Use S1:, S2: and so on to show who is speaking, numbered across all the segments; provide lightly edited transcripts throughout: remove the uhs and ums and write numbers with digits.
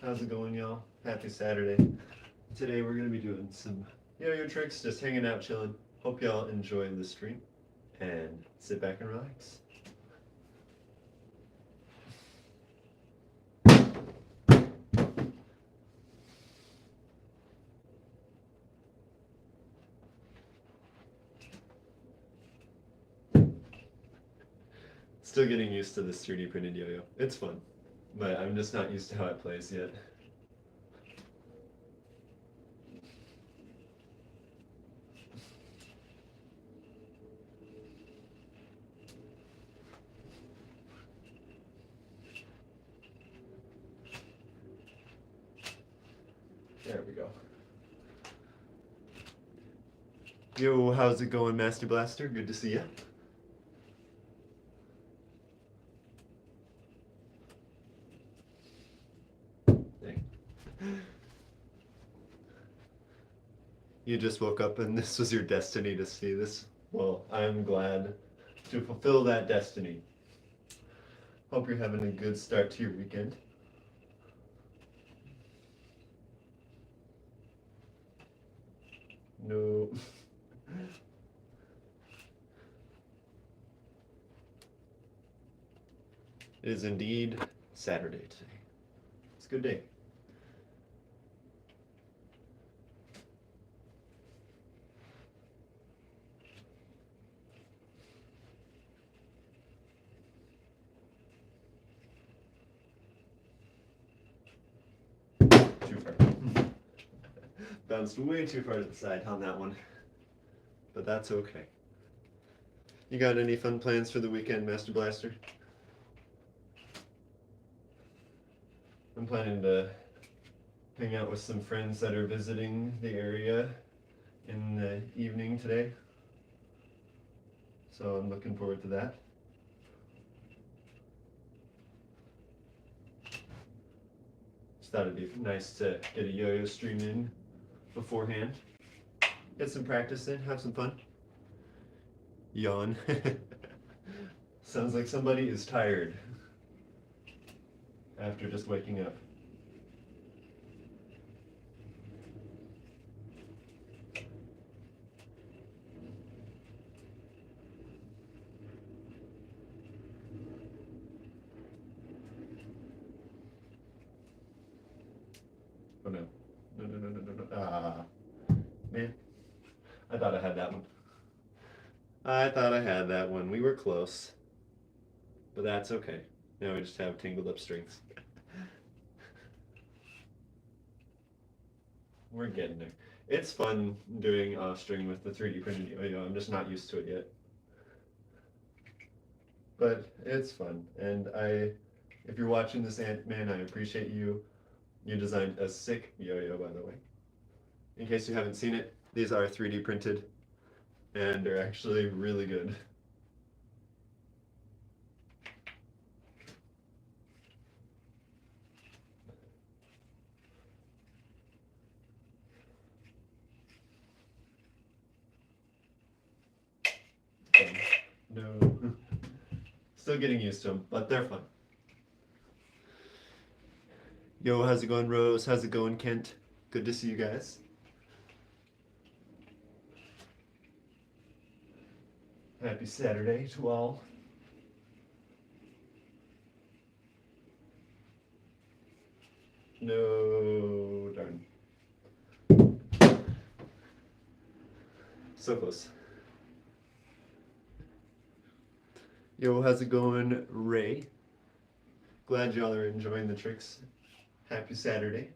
S1: How's it going, y'all? Happy Saturday. Today we're gonna be doing some yo-yo tricks, just hanging out, chilling. Hope y'all enjoy the stream and sit back and relax. Still getting used to this 3D printed yo-yo. It's fun, but I'm just not used to how it plays yet. There we go. Yo, how's it going, Master Blaster? Good to see ya. Dang. You just woke up and this was your destiny to see this? Well, I'm glad to fulfill that destiny. Hope you're having a good start to your weekend. No. It is indeed Saturday today. It's a good day. Too far. Bounced way too far to the side on that one. But that's okay. You got any fun plans for the weekend, Master Blaster? I'm planning to hang out with some friends that are visiting the area in the evening today. So I'm looking forward to that. Just thought it'd be nice to get a yo-yo stream in beforehand. Get some practice in, have some fun. Yawn. Sounds like somebody is tired after just waking up. Oh no. No. Ah. Man. I thought I had that one. I thought I had that one. We were close. But that's okay. Now we just have tangled up strings. We're getting there. It's fun doing string with the 3D printed yo-yo. I'm just not used to it yet. But it's fun. And if you're watching this, Ant-Man, I appreciate you. You designed a sick yo-yo, by the way. In case you haven't seen it, these are 3D printed and they're actually really good. No. Still getting used to them, but they're fun. Yo, how's it going, Rose? How's it going, Kent? Good to see you guys. Happy Saturday to all. No, darn. So close. Yo, how's it going, Ray? Glad y'all are enjoying the tricks. Happy Saturday.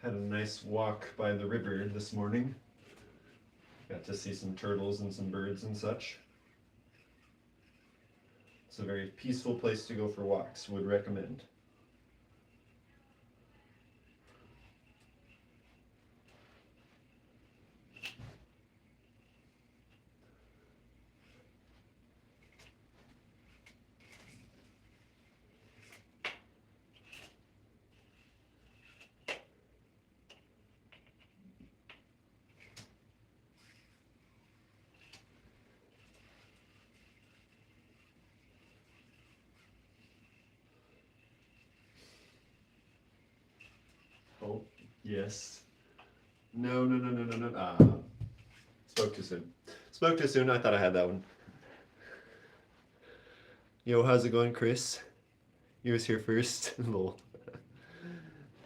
S1: Had a nice walk by the river this morning. Got to see some turtles and some birds and such. It's a very peaceful place to go for walks. Would recommend. Oh, yes. No, no, no, no, no, no. Spoke too soon. Spoke too soon. I thought I had that one. Yo, how's it going, Chris? You was here first. Lol.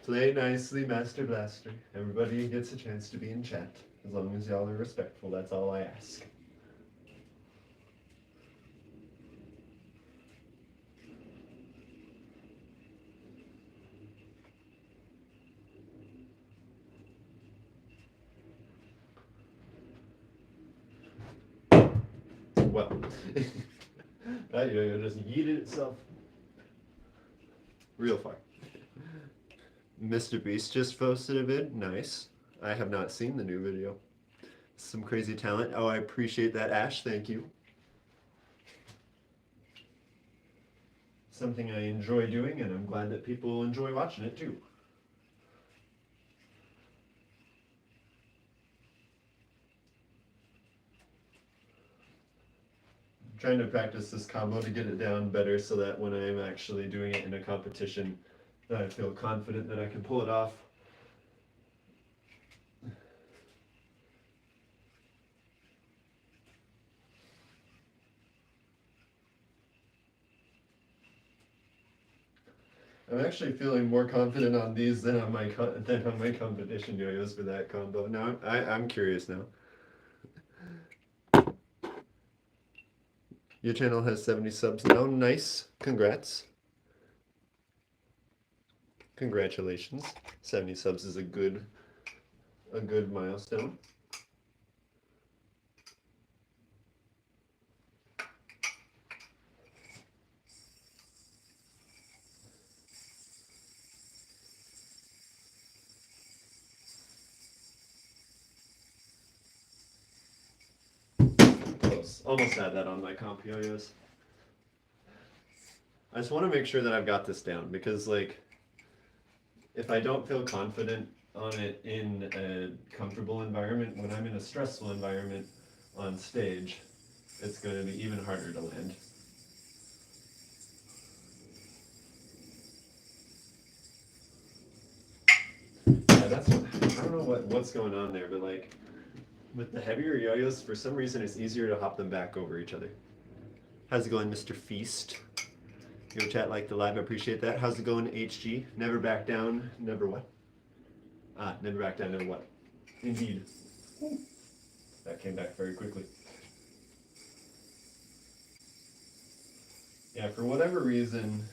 S1: Play nicely, Master Blaster. Everybody gets a chance to be in chat. As long as y'all are respectful, that's all I ask. Well, that yo-yo just yeeted itself real far. Mr. Beast just posted a vid. Nice. I have not seen the new video. Some crazy talent. Oh, I appreciate that, Ash. Thank you. Something I enjoy doing, and I'm glad that people enjoy watching it too. I'm trying to practice this combo to get it down better so that when I'm actually doing it in a competition, that I feel confident that I can pull it off. I'm actually feeling more confident on these than on my competition yo-yos for that combo. Now I'm curious now. Your channel has 70 subs now. Nice. Congrats. Congratulations. 70 subs is a good milestone. Close. Almost had that on my comp yo-yos. I just want to make sure that I've got this down because, like, if I don't feel confident on it in a comfortable environment, when I'm in a stressful environment on stage, it's going to be even harder to land. Yeah, that's what, I don't know what's going on there, but like with the heavier yo-yos, for some reason it's easier to hop them back over each other. How's it going, Mr. Feast? Yo, chat, like the live, I appreciate that. How's it going, HG? Never back down, never what? Never back down, never what? Indeed. That came back very quickly. Yeah, for whatever reason,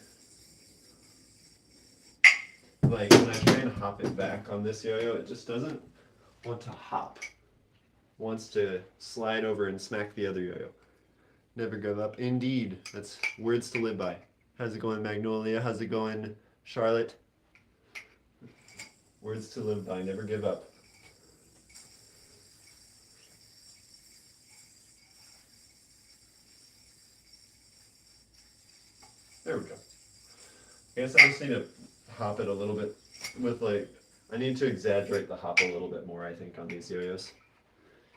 S1: like when I try and hop it back on this yo-yo, it just doesn't want to hop. It wants to slide over and smack the other yo-yo. Never give up. Indeed. That's words to live by. How's it going, Magnolia? How's it going, Charlotte? Words to live by. Never give up. There we go. I guess I just need to hop it a little bit with like, I need to exaggerate the hop a little bit more, I think, on these yo-yos.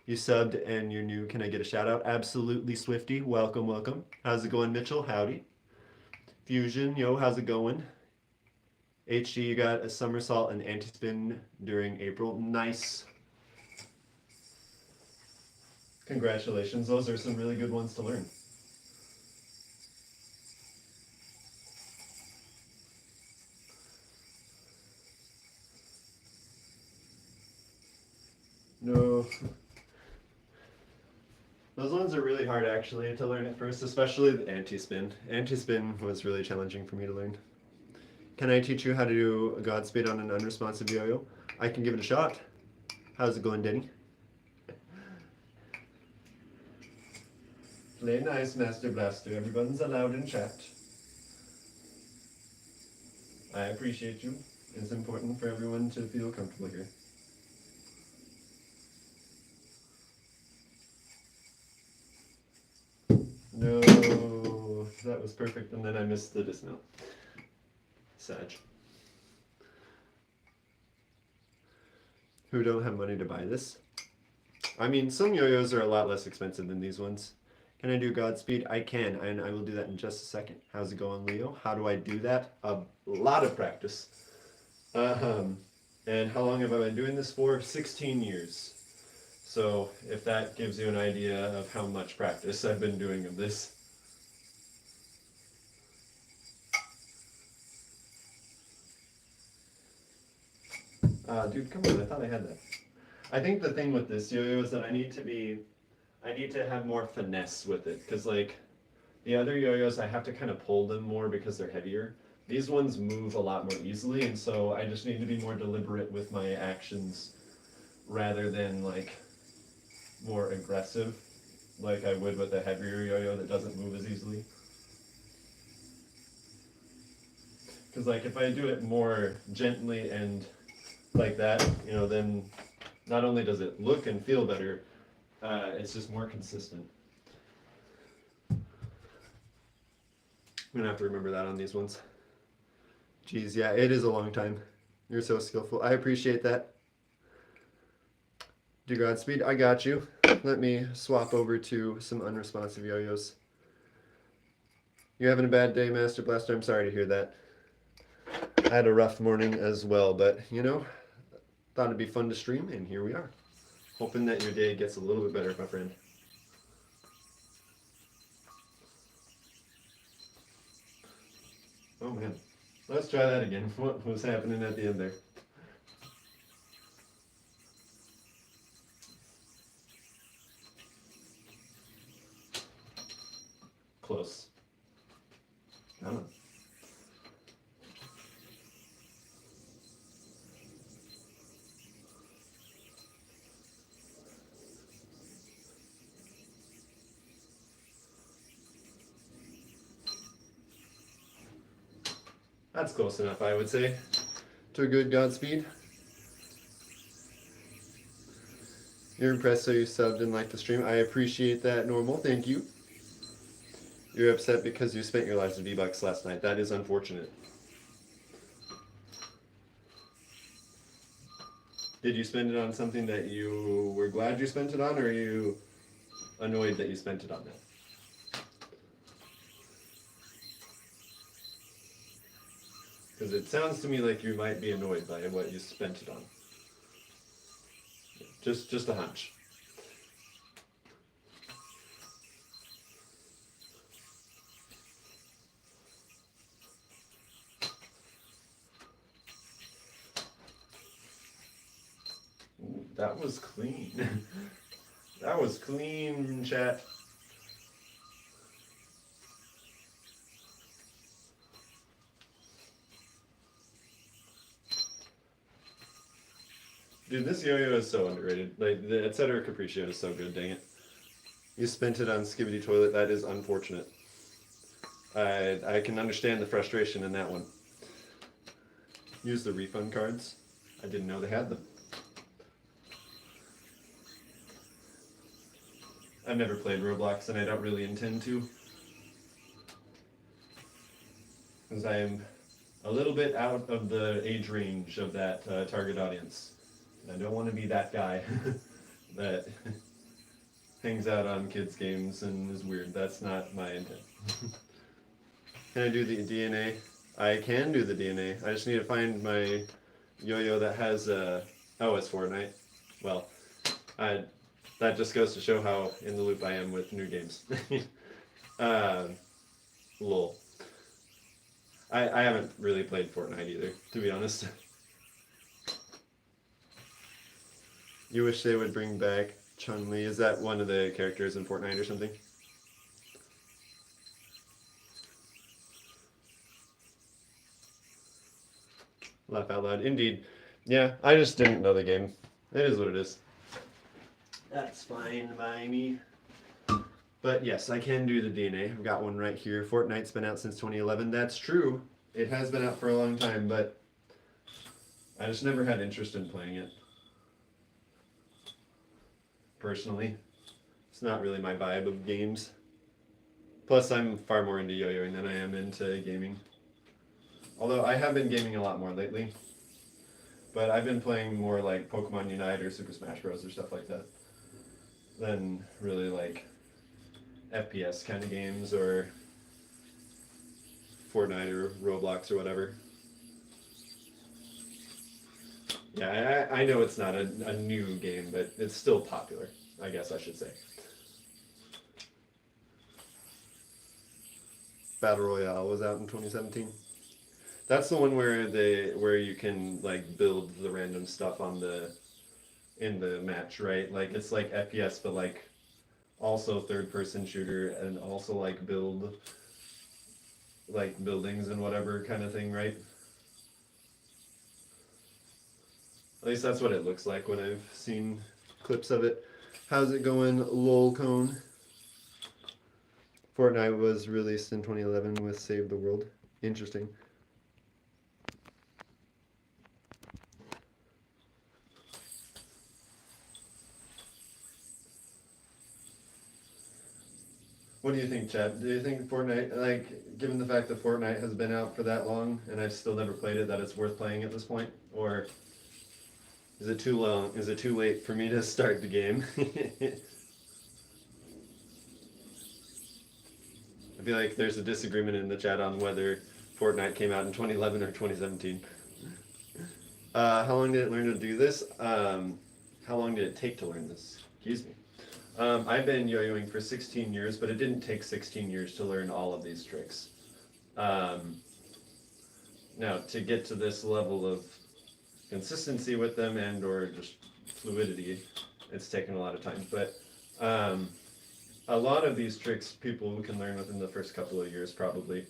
S1: You subbed and you're new. Can I get a shout out? Absolutely, Swifty. Welcome, welcome. How's it going, Mitchell? Howdy. Fusion, yo, how's it going? HG, you got a somersault and anti-spin during April. Nice. Congratulations. Those are some really good ones to learn. No. Those ones are really hard actually to learn at first, especially the anti-spin. Anti-spin was really challenging for me to learn. Can I teach you how to do a Godspeed on an unresponsive yo-yo? I can give it a shot. How's it going, Denny? Play nice, Master Blaster. Everyone's allowed in chat. I appreciate you. It's important for everyone to feel comfortable here. No, that was perfect, and then I missed the dismount. Sag. Who don't have money to buy this? I mean, some yo-yos are a lot less expensive than these ones. Can I do Godspeed? I can, and I will do that in just a second. How's it going, Leo? How do I do that? A lot of practice. And how long have I been doing this for? 16 years. So if that gives you an idea of how much practice I've been doing of this. Dude, come on, I thought I had that. I think the thing with this yo-yo is that I need to have more finesse with it. Because like, the other yo-yos, I have to kind of pull them more because they're heavier. These ones move a lot more easily, and so I just need to be more deliberate with my actions rather than like more aggressive like I would with a heavier yo-yo that doesn't move as easily. Because like if I do it more gently and like that, you know, then not only does it look and feel better, it's just more consistent. I'm gonna have to remember that on these ones. Geez, yeah, it is a long time. You're so skillful. I appreciate that. Do Godspeed. I got you. Let me swap over to some unresponsive yo-yos. You're having a bad day, Master Blaster. I'm sorry to hear that. I had a rough morning as well, but you know, thought it'd be fun to stream, and here we are. Hoping that your day gets a little bit better, my friend. Oh man. Let's try that again. What was happening at the end there? Close. Come on. That's close enough, I would say, to a good Godspeed. You're impressed, so you subbed and liked the stream. I appreciate that, Normal. Thank you. You're upset because you spent your lives in V-Bucks last night. That is unfortunate. Did you spend it on something that you were glad you spent it on, or are you annoyed that you spent it on that? Because it sounds to me like you might be annoyed by what you spent it on. Just a hunch. Ooh, that was clean. That was clean, chat. Dude, this yo-yo is so underrated. Like, the Etc. Capriccio is so good, dang it. You spent it on Skibidi Toilet. That is unfortunate. I can understand the frustration in that one. Use the refund cards. I didn't know they had them. I've never played Roblox, and I don't really intend to. Because I am a little bit out of the age range of that target audience. I don't want to be that guy that hangs out on kids' games and is weird. That's not my intent. Can I do the DNA? I can do the DNA. I just need to find my yo-yo that has oh, it's Fortnite. Well, that just goes to show how in the loop I am with new games. Lol. I haven't really played Fortnite either, to be honest. You wish they would bring back Chun-Li. Is that one of the characters in Fortnite or something? Laugh out loud. Indeed. Yeah, I just didn't know the game. It is what it is. That's fine by me. But yes, I can do the DNA. I've got one right here. Fortnite's been out since 2011. That's true. It has been out for a long time, but I just never had interest in playing it. Personally, it's not really my vibe of games. Plus, I'm far more into yo-yoing than I am into gaming. Although I have been gaming a lot more lately. But I've been playing more like Pokemon Unite or Super Smash Bros. Or stuff like that than really like FPS kind of games or Fortnite or Roblox or whatever. Yeah, I know it's not a new game, but it's still popular, I guess I should say. Battle Royale was out in 2017. That's the one where you can like build the random stuff on the in the match, right? Like it's like FPS, but like also third person shooter and also like build like buildings and whatever kind of thing, right? At least that's what it looks like when I've seen clips of it. How's it going, lolcone? Fortnite was released in 2011 with Save the World. Interesting. What do you think, Chad? Do you think Fortnite, like, given the fact that Fortnite has been out for that long and I've still never played it, that it's worth playing at this point? Or is it too long? Is it too late for me to start the game? I feel like there's a disagreement in the chat on whether Fortnite came out in 2011 or 2017. How long did it learn to do this? How long did it take to learn this? Excuse me. I've been yo-yoing for 16 years, but it didn't take 16 years to learn all of these tricks. Um, Now, to get to this level of consistency with them and or just fluidity, it's taken a lot of time. But a lot of these tricks people can learn within the first couple of years probably.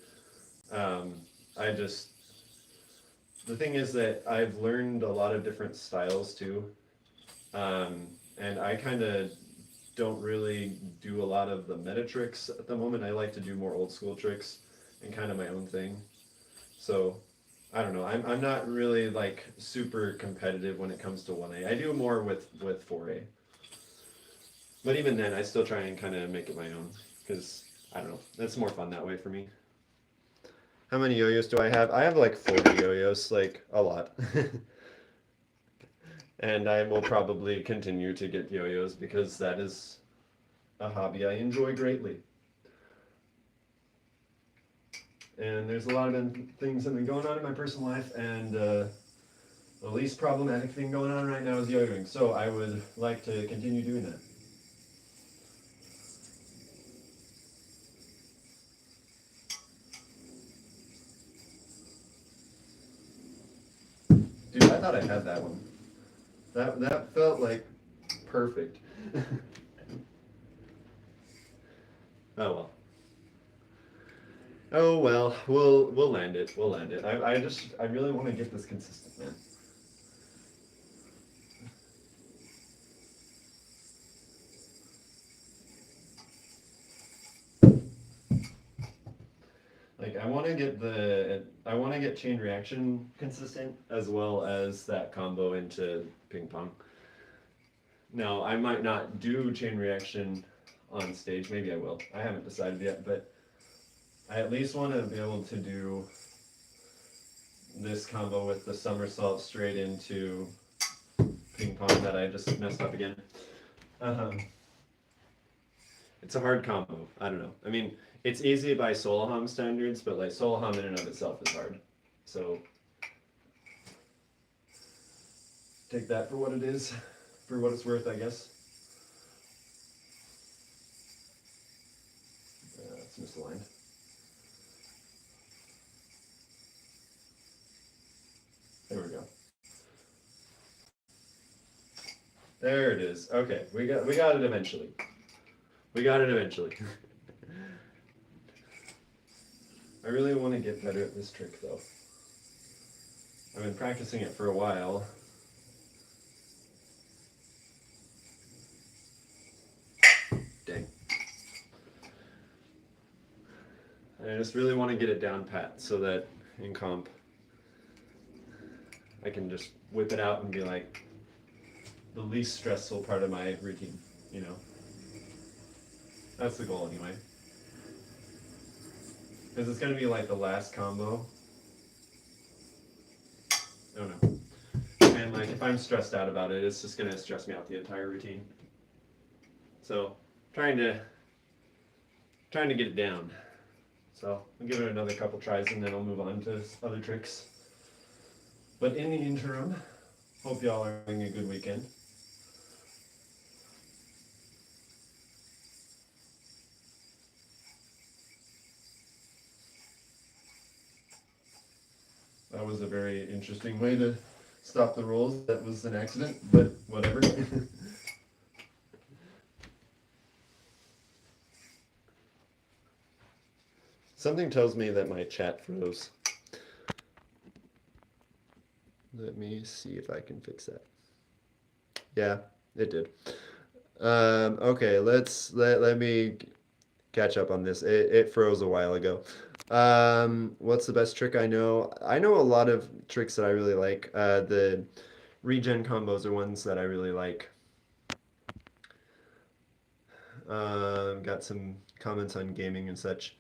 S1: Um, I just, the thing is that I've learned a lot of different styles too. And I kind of don't really do a lot of the meta tricks at the moment. I like to do more old school tricks and kind of my own thing. So I don't know. I'm not really like super competitive when it comes to 1A. I do more with 4A. But even then, I still try and kind of make it my own because I don't know. That's more fun that way for me. How many yo-yos do I have? I have like 40 yo-yos, like a lot. And I will probably continue to get yo-yos because that is a hobby I enjoy greatly. And there's a lot of things that have been going on in my personal life, and the least problematic thing going on right now is yo-yoing. So I would like to continue doing that. Dude, I thought I had that one. That felt like perfect. Oh well. Oh well. We'll land it. We'll land it. I really want to get this consistent, man. Like I want to get chain reaction consistent as well as that combo into ping pong. Now, I might not do chain reaction on stage. Maybe I will. I haven't decided yet, but I at least want to be able to do this combo with the somersault straight into ping pong that I just messed up again. Um, it's a hard combo. I don't know. I mean, it's easy by solo hum standards, but like solo hum in and of itself is hard. So take that for what it is, for what it's worth, I guess. It's misaligned. There we go. There it is. Okay, we got it eventually. We got it eventually. I really want to get better at this trick though. I've been practicing it for a while. Dang. I just really want to get it down pat so that in comp I can just whip it out and be like the least stressful part of my routine, you know? That's the goal anyway. Because it's going to be like the last combo. Oh no. And like if I'm stressed out about it, it's just going to stress me out the entire routine. So trying to get it down. So I'll give it another couple tries and then I'll move on to other tricks. But in the interim, Hope y'all are having a good weekend. That was a very interesting way to stop the rolls. That was an accident, but whatever. Something tells me that my chat froze. Let me see if I can fix that. Yeah, it did. Okay, let me catch up on this. It froze a while ago. What's the best trick I know? I know a lot of tricks that I really like. The regen combos are ones that I really like. Got some comments on gaming and such.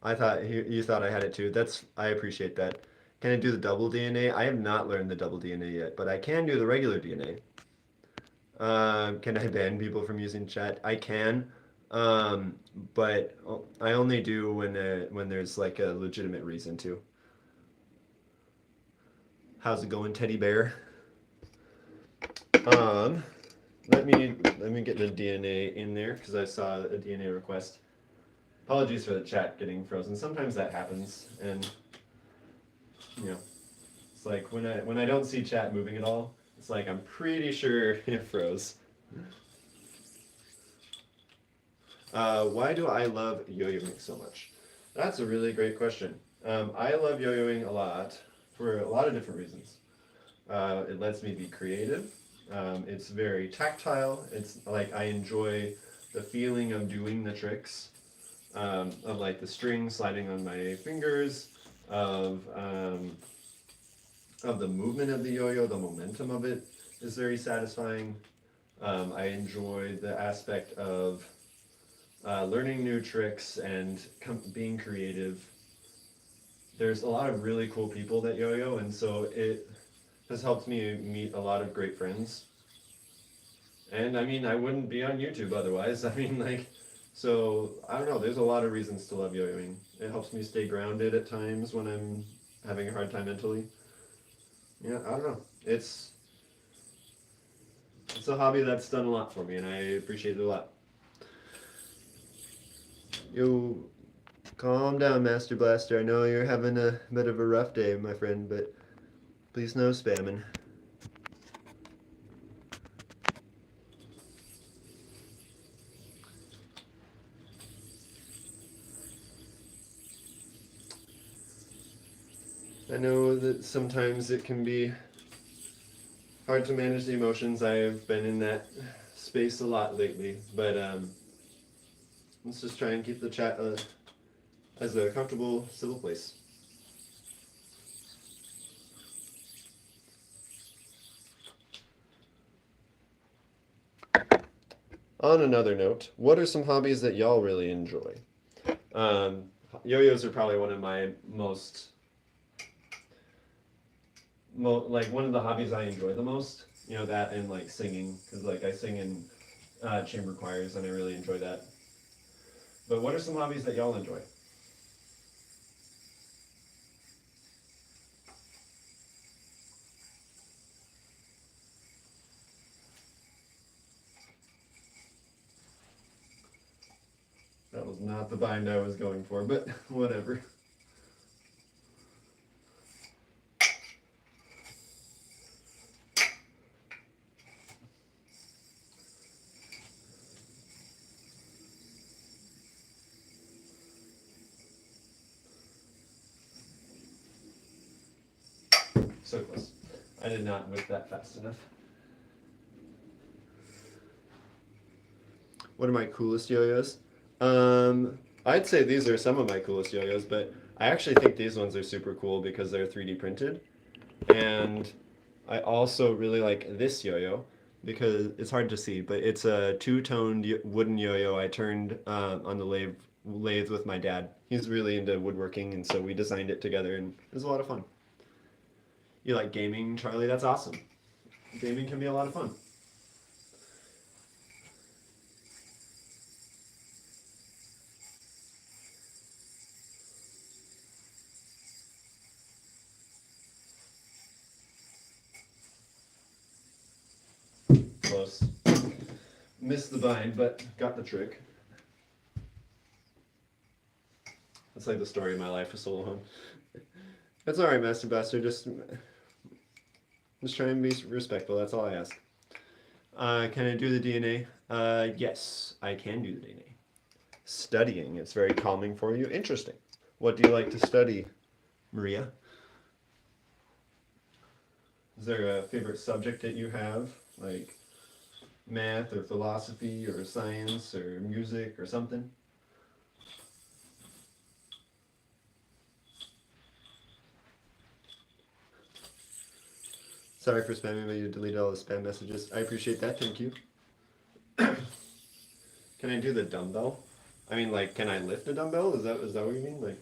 S1: I thought you thought I had it too. I appreciate that. Can I do the double DNA? I have not learned the double DNA yet, but I can do the regular DNA. Can I ban people from using chat? I can, but I only do when there's like a legitimate reason to. How's it going, teddy bear? Um, let me get the DNA in there because I saw a DNA request. Apologies for the chat getting frozen. Sometimes that happens, and you know, it's like when I don't see chat moving at all, it's like I'm pretty sure it froze. Why do I love yo-yoing so much? That's a really great question. I love yo-yoing a lot for a lot of different reasons. It lets me be creative. It's very tactile. It's like I enjoy the feeling of doing the tricks, of like the string sliding on my fingers, of the movement of the yo-yo, the momentum of it is very satisfying. I enjoy the aspect of learning new tricks and being creative. There's a lot of really cool people that yo-yo, and so it has helped me meet a lot of great friends. And I mean, I wouldn't be on YouTube otherwise. I mean, like, so I don't know. There's a lot of reasons to love yo-yoing. It helps me stay grounded at times when I'm having a hard time mentally. Yeah, I don't know. It's a hobby that's done a lot for me, and I appreciate it a lot. Yo, calm down, Master Blaster. I know you're having a bit of a rough day, my friend, but please no spamming. I know that sometimes it can be hard to manage the emotions. I have been in that space a lot lately, but let's just try and keep the chat as a comfortable, civil place. On another note, what are some hobbies that y'all really enjoy? Um, Yo-yos are probably one of my like one of the hobbies I enjoy the most. You know, that and like singing, because like I sing in chamber choirs and I really enjoy that. But what are some hobbies that y'all enjoy? That was not the bind I was going for, but whatever. So close. I did not whip that fast enough. What are my coolest yo-yos? I'd say these are some of my coolest yo-yos, but I actually think these ones are super cool because they're 3D printed. And I also really like this yo-yo because it's hard to see, but it's a two-toned wooden yo-yo I turned on the lathe with my dad. He's really into woodworking, and so we designed it together, and it was a lot of fun. You like gaming, Charlie? That's awesome. Gaming can be a lot of fun. close. Missed the bind, but got the trick. That's like the story of my life with solo hum. That's alright, Master Blaster. Just try and be respectful. That's all I ask. Can I do the DNA? Yes, I can do the DNA. Studying. It's very calming for you. Interesting. What do you like to study, Maria? Is there a favorite subject that you have? Like math or philosophy or science or music or something? Sorry for spamming, but you deleted all the spam messages. I appreciate that. Thank you. Can I do the dumbbell? I mean, like, can I lift a dumbbell? Is that what you mean? Like,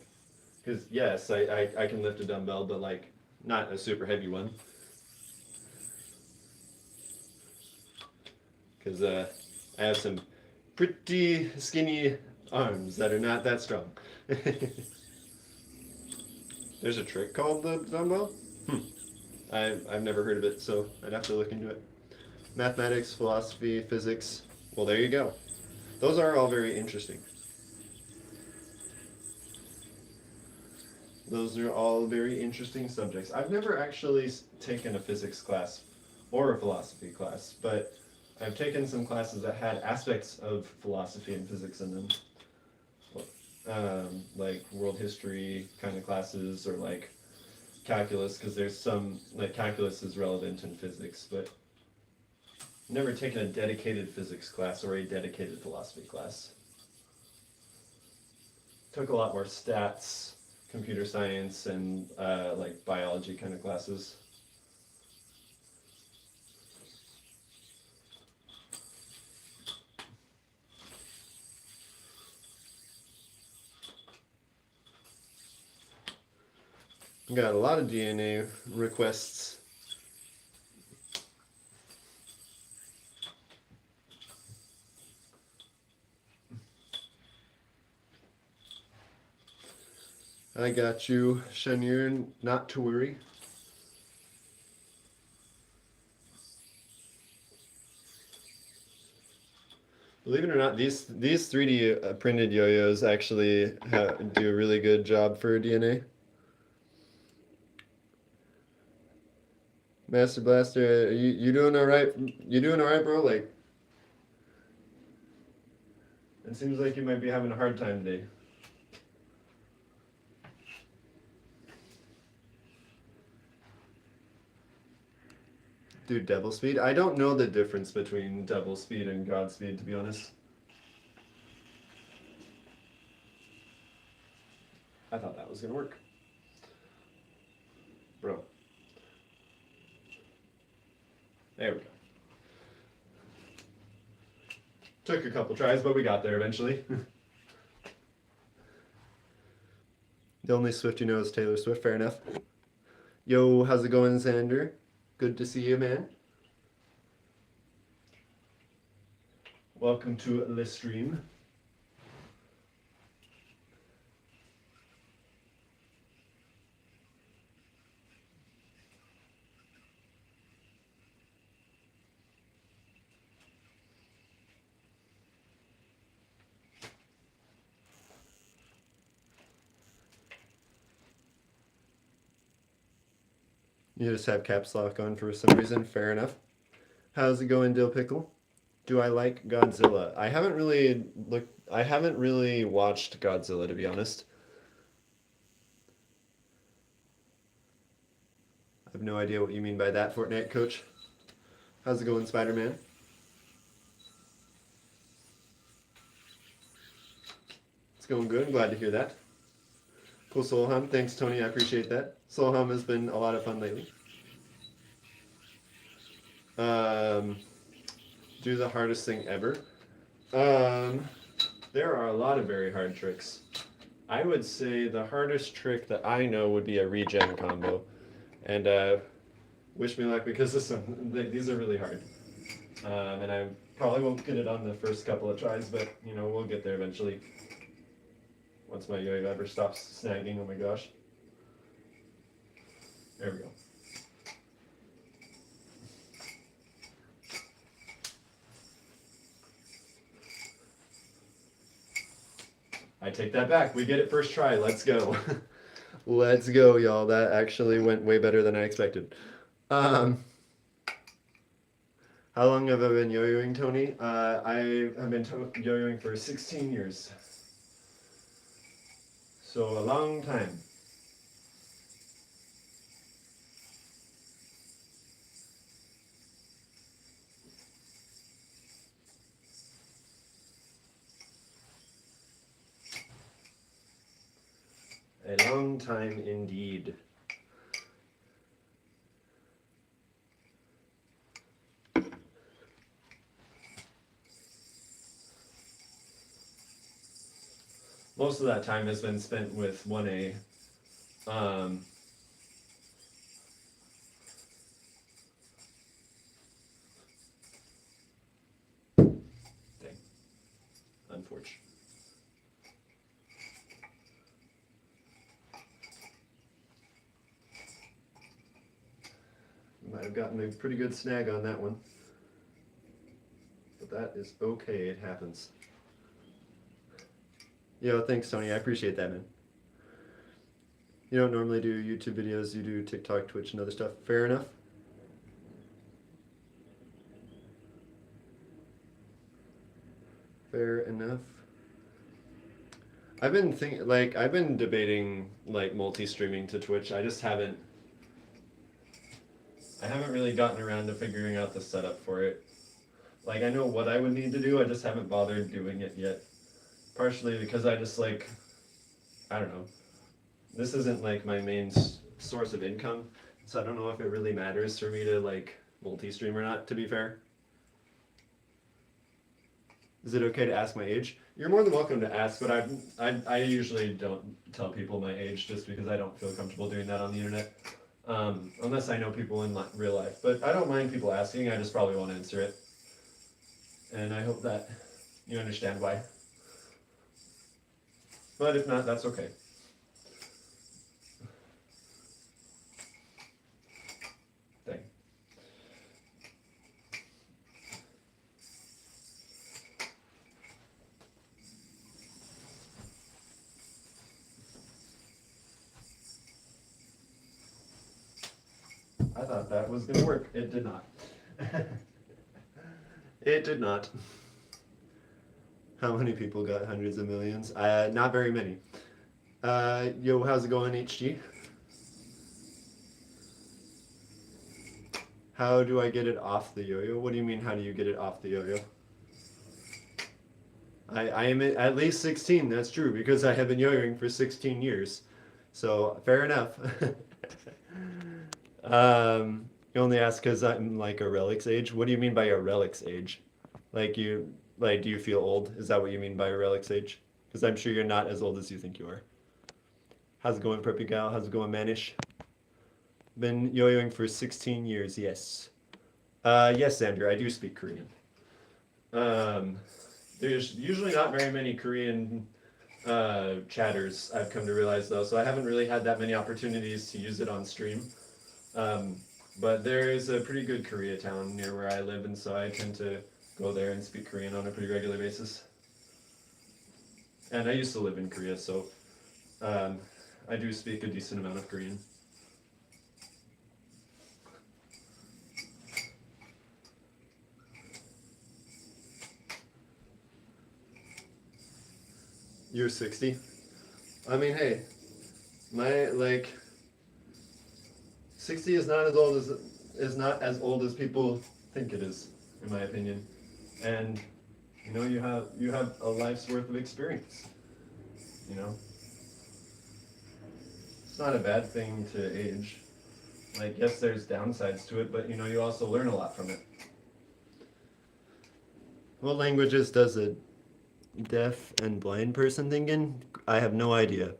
S1: because yes, I can lift a dumbbell, but like not a super heavy one. Because I have some pretty skinny arms that are not that strong. There's a trick called the dumbbell? I've never heard of it, so I'd have to look into it. Mathematics, philosophy, physics. Well, there you go. Those are all very interesting. Those are all very interesting subjects. I've never actually taken a physics class or a philosophy class, but I've taken some classes that had aspects of philosophy and physics in them. Like world history kind of classes, or like calculus, because there's some, like calculus is relevant in physics, but never taken a dedicated physics class or a dedicated philosophy class. Took a lot more stats, computer science, and like biology kind of classes. Got a lot of DNA requests. I got you, Shanir, not to worry. Believe it or not, these 3D printed yo-yos actually do a really good job for DNA. Master Blaster, you doing all right? You doing all right, bro? Like, it seems like you might be having a hard time today. Dude, devil speed? I don't know the difference between devil speed and god speed, to be honest. I thought that was gonna work. Bro. There we go. Took a couple tries, but we got there eventually. The only Swift you know is Taylor Swift, fair enough. Yo, how's it going, Xander? Good to see you, man. Welcome to the stream. You just have caps lock on for some reason, fair enough. How's it going, Dill Pickle? Do I like Godzilla? I haven't really watched Godzilla, to be honest. I have no idea what you mean by that, Fortnite coach. How's it going, Spider-Man? It's going good. I'm glad to hear that. Cool, Solham. Thanks, Tony. I appreciate that. Solham has been a lot of fun lately. Do the hardest thing ever. There are a lot of very hard tricks. I would say the hardest trick that I know would be a regen combo. And wish me luck, because these are really hard. And I probably won't get it on the first couple of tries, but you know, we'll get there eventually. Once my yo-yo ever stops snagging, oh my gosh. There we go. I take that back. We get it first try. Let's go. Let's go, y'all. That actually went way better than I expected. Um, how long have I been yo-yoing, Tony? I have been yo-yoing for 16 years. So a long time. A long time indeed. Most of that time has been spent with 1A. Dang. Unfortunate. Might have gotten a pretty good snag on that one. But that is okay, it happens. Yo, thanks, Tony. I appreciate that, man. You don't normally do YouTube videos, you do TikTok, Twitch, and other stuff. Fair enough. Fair enough. I've been debating like multi-streaming to Twitch. I haven't really gotten around to figuring out the setup for it. Like I know what I would need to do, I just haven't bothered doing it yet. Partially because I don't know. This isn't like my main source of income, so I don't know if it really matters for me to like multi-stream or not, to be fair. Is it okay to ask my age? You're more than welcome to ask, but I usually don't tell people my age just because I don't feel comfortable doing that on the internet. Unless I know people in real life. But I don't mind people asking, I just probably won't answer it. And I hope that you understand why. But if not, that's okay. Dang. I thought that was going to work. It did not. It did not. How many people got hundreds of millions? Not very many. Yo, how's it going, HG? How do I get it off the yo-yo? What do you mean, how do you get it off the yo-yo? I am at least 16, that's true, because I have been yo-yoing for 16 years. So, fair enough. You only ask because I'm like a relic's age. What do you mean by a relic's age? Do you feel old? Is that what you mean by a relic's age? Because I'm sure you're not as old as you think you are. How's it going, Preppy Gal? How's it going, Manish? Been yo-yoing for 16 years, yes. Yes, Andrew, I do speak Korean. There's usually not very many Korean chatters, I've come to realize, though, so I haven't really had that many opportunities to use it on stream. But there is a pretty good Koreatown near where I live, and so I tend to go there and speak Korean on a pretty regular basis. And I used to live in Korea, so I do speak a decent amount of Korean. You're 60? I mean, hey, 60 is not as old as people think it is, in my opinion. And you have a life's worth of experience. It's not a bad thing to age. Like, yes, there's downsides to it, but you also learn a lot from it. What languages does a deaf and blind person thinking? I have no idea.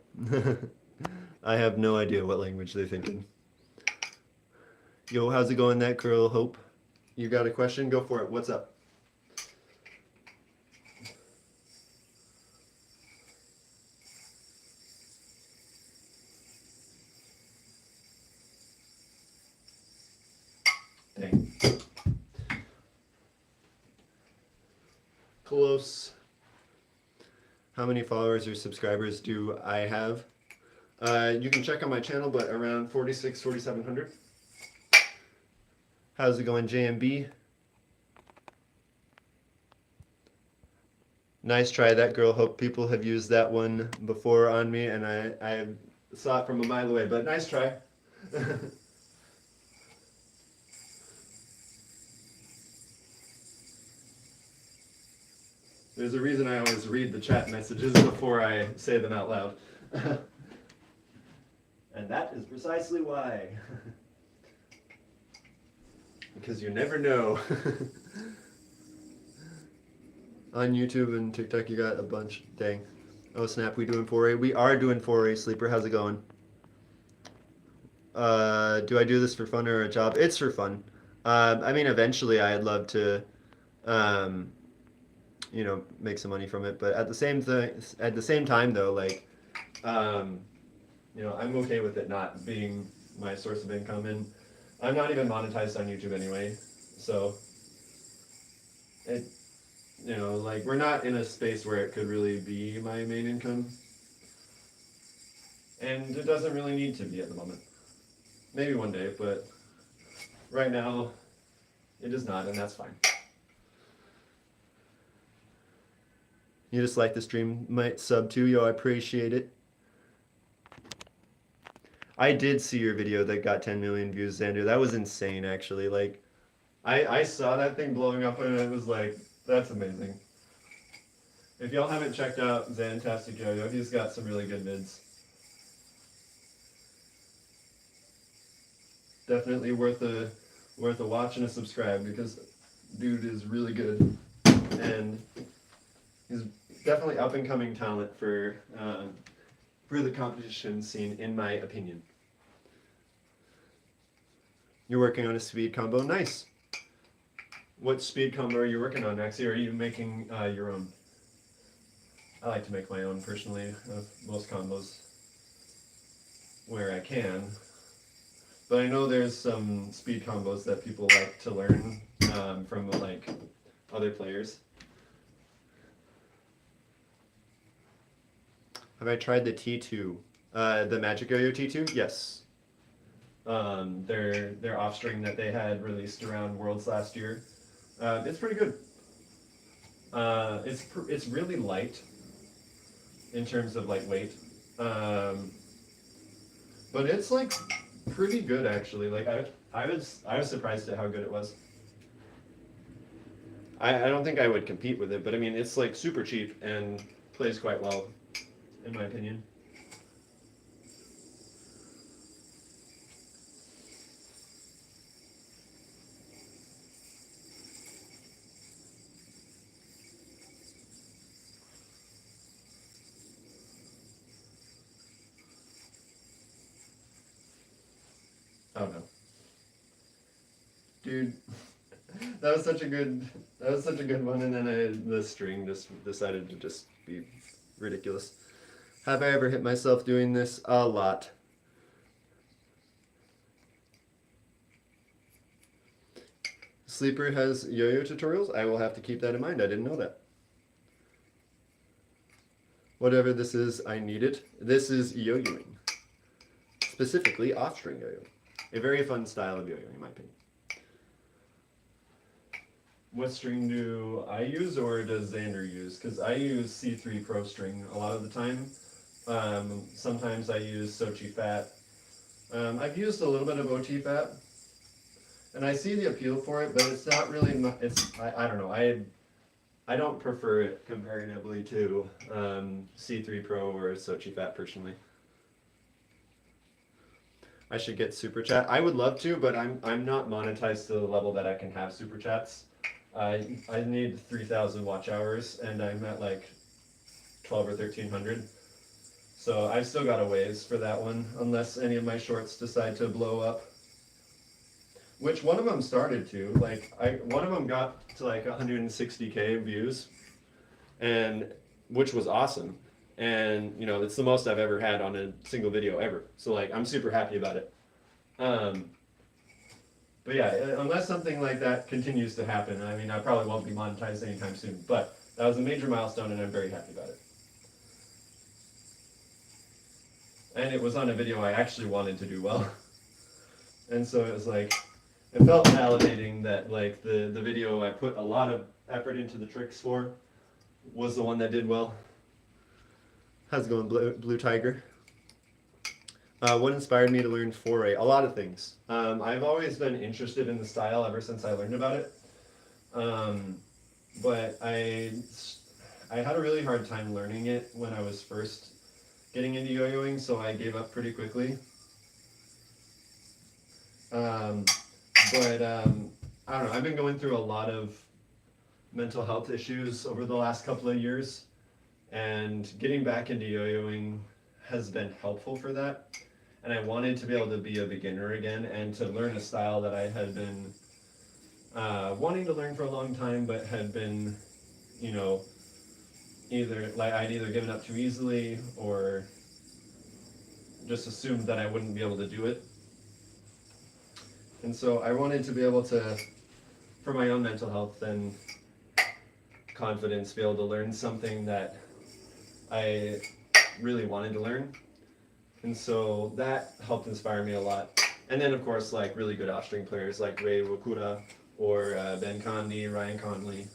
S1: I have no idea what language they're thinking. Yo, how's it going, that girl, Hope? You got a question? Go for it. What's up? Dang. Close. How many followers or subscribers do I have? You can check on my channel, but around 4,700. How's it going, JMB? Nice try, that girl. Hope people have used that one before on me, and I saw it from a mile away, but nice try. There's a reason I always read the chat messages before I say them out loud. And that is precisely why. Because you never know. On YouTube and TikTok, you got a bunch. Dang. Oh, snap. We doing 4A? We are doing 4A, Sleeper. How's it going? Do I do this for fun or a job? It's for fun. I mean, eventually I'd love to, um, make some money from it. But at the same time, though, like, um, I'm okay with it not being my source of income, and I'm not even monetized on YouTube anyway. So, it, like, we're not in a space where it could really be my main income, and it doesn't really need to be at the moment. Maybe one day, but right now, it is not, and that's fine. You just like the stream, might sub too, yo, I appreciate it. I did see your video that got 10 million views, Xander. That was insane, actually. Like, I saw that thing blowing up, and it was like, that's amazing. If y'all haven't checked out Xantastic Yo-Yo, he's got some really good vids. Definitely worth a watch and a subscribe, because dude is really good, and he's definitely up and coming talent for the competition scene, in my opinion. You're working on a speed combo, nice. What speed combo are you working on, Maxie? Or are you making your own? I like to make my own personally, most combos where I can. But I know there's some speed combos that people like to learn from like other players. Have I tried the T2? The Magic Yo-Yo T2? Yes. Their offstring that they had released around Worlds last year. It's pretty good. It's really light in terms of like weight, but it's like pretty good actually. Like I was surprised at how good it was. I don't think I would compete with it, but I mean it's like super cheap and plays quite well, in my opinion. Oh no. Dude, that was such a good one, and then the string just decided to just be ridiculous. Have I ever hit myself doing this? A lot. Sleeper has yo-yo tutorials? I will have to keep that in mind. I didn't know that. Whatever this is, I need it. This is yo-yoing. Specifically off-string yo-yo. A very fun style of yo-yo, in my opinion. What string do I use, or does Xander use? Because I use C3 Pro string a lot of the time. Sometimes I use Sochi Fat. I've used a little bit of OT Fat, and I see the appeal for it, but it's not really. I don't know. I don't prefer it comparatively to C3 Pro or Sochi Fat personally. I should get super chat. I would love to, but I'm not monetized to the level that I can have super chats. I need 3,000 watch hours, and I'm at like 12 or 1,300. So I've still got a ways for that one, unless any of my shorts decide to blow up. Which one of them started to. Like, one of them got to like 160K views, and which was awesome. And, it's the most I've ever had on a single video ever. So, like, I'm super happy about it. But yeah, unless something like that continues to happen, I mean, I probably won't be monetized anytime soon. But that was a major milestone, and I'm very happy about it. and it was on a video I actually wanted to do well. And so it was like, it felt validating that like the video I put a lot of effort into the tricks for was the one that did well. How's it going, Blue Tiger? What inspired me to learn foray? A lot of things. I've always been interested in the style ever since I learned about it. But I had a really hard time learning it when I was first getting into yo-yoing, so I gave up pretty quickly. I don't know, I've been going through a lot of mental health issues over the last couple of years, and getting back into yo-yoing has been helpful for that. And I wanted to be able to be a beginner again and to learn a style that I had been wanting to learn for a long time, but had been, you know, I'd either given up too easily or just assumed that I wouldn't be able to do it. And so I wanted to be able to, for my own mental health and confidence, be able to learn something that I really wanted to learn. And so that helped inspire me a lot. And then, of course, like really good off-string players like Ray Wakura or Ben Condi, Ryan Conley.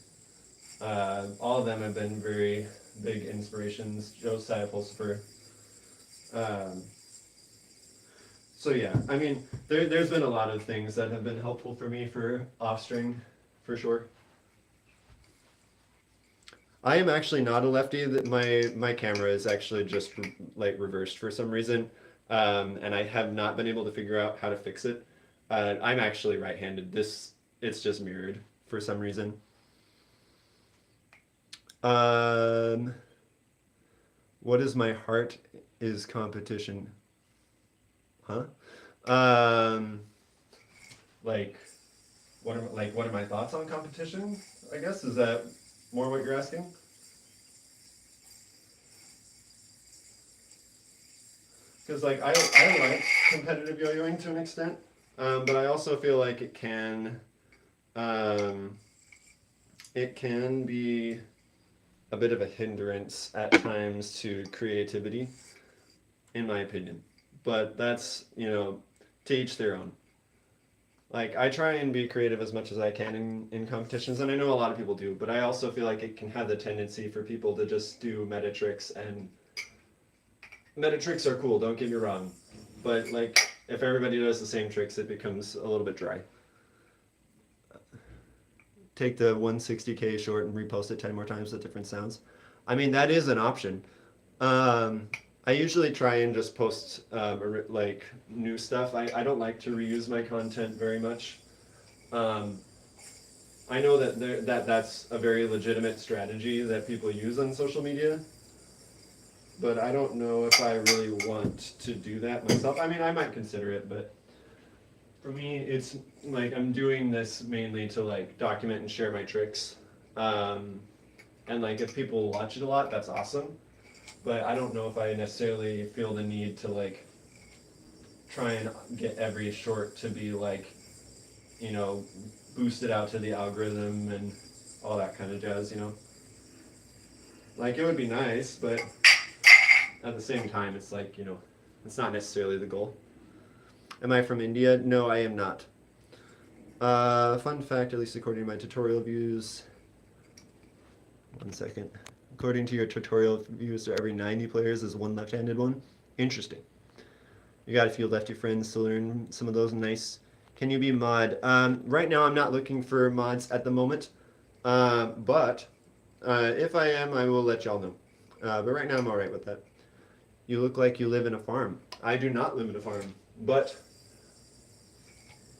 S1: All of them have been very big inspirations. Josiah Pulsifer. So yeah, I mean, there's been a lot of things that have been helpful for me for off-string, for sure. I am actually not a lefty. My camera is actually just like reversed for some reason, and I have not been able to figure out how to fix it. I'm actually right-handed. It's just mirrored for some reason. What is my heart is competition? Huh? Like, what are my thoughts on competition? I guess, is that more what you're asking? Because like I like competitive yo-yoing to an extent, but I also feel like it can be a bit of a hindrance at times to creativity, in my opinion. But that's, to each their own. Like, I try and be creative as much as I can in competitions, and I know a lot of people do, but I also feel like it can have the tendency for people to just do meta tricks, and meta tricks are cool, don't get me wrong, but like, if everybody does the same tricks, it becomes a little bit dry. Take the 160K short and repost it 10 more times with different sounds. I mean, that is an option. I usually try and just post like new stuff. I don't like to reuse my content very much. I know that that's a very legitimate strategy that people use on social media, but I don't know if I really want to do that myself. I mean, I might consider it, but for me, it's like I'm doing this mainly to like document and share my tricks. And like if people watch it a lot, that's awesome. But I don't know if I necessarily feel the need to like try and get every short to be like, boosted out to the algorithm and all that kind of jazz, Like it would be nice, but at the same time, it's like, it's not necessarily the goal. Am I from India? No, I am not. Fun fact, at least according to my tutorial views. 1 second. According to your tutorial views, for every 90 players is one left-handed one. Interesting. You got a few lefty friends to learn some of those. Nice. Can you be mod? Right now, I'm not looking for mods at the moment. But if I am, I will let y'all know. But right now, I'm all right with that. You look like you live in a farm. I do not live in a farm, but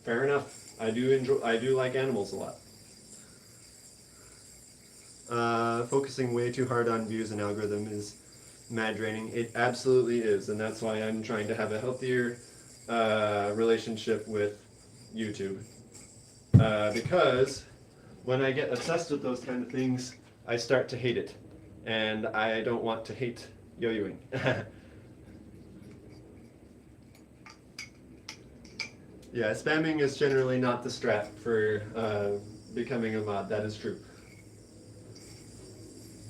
S1: fair enough. I do like animals a lot. Focusing way too hard on views and algorithm is mad draining. It absolutely is, and that's why I'm trying to have a healthier relationship with YouTube. Because when I get obsessed with those kind of things, I start to hate it, and I don't want to hate yo-yoing. Yeah, spamming is generally not the strat for becoming a mod. That is true.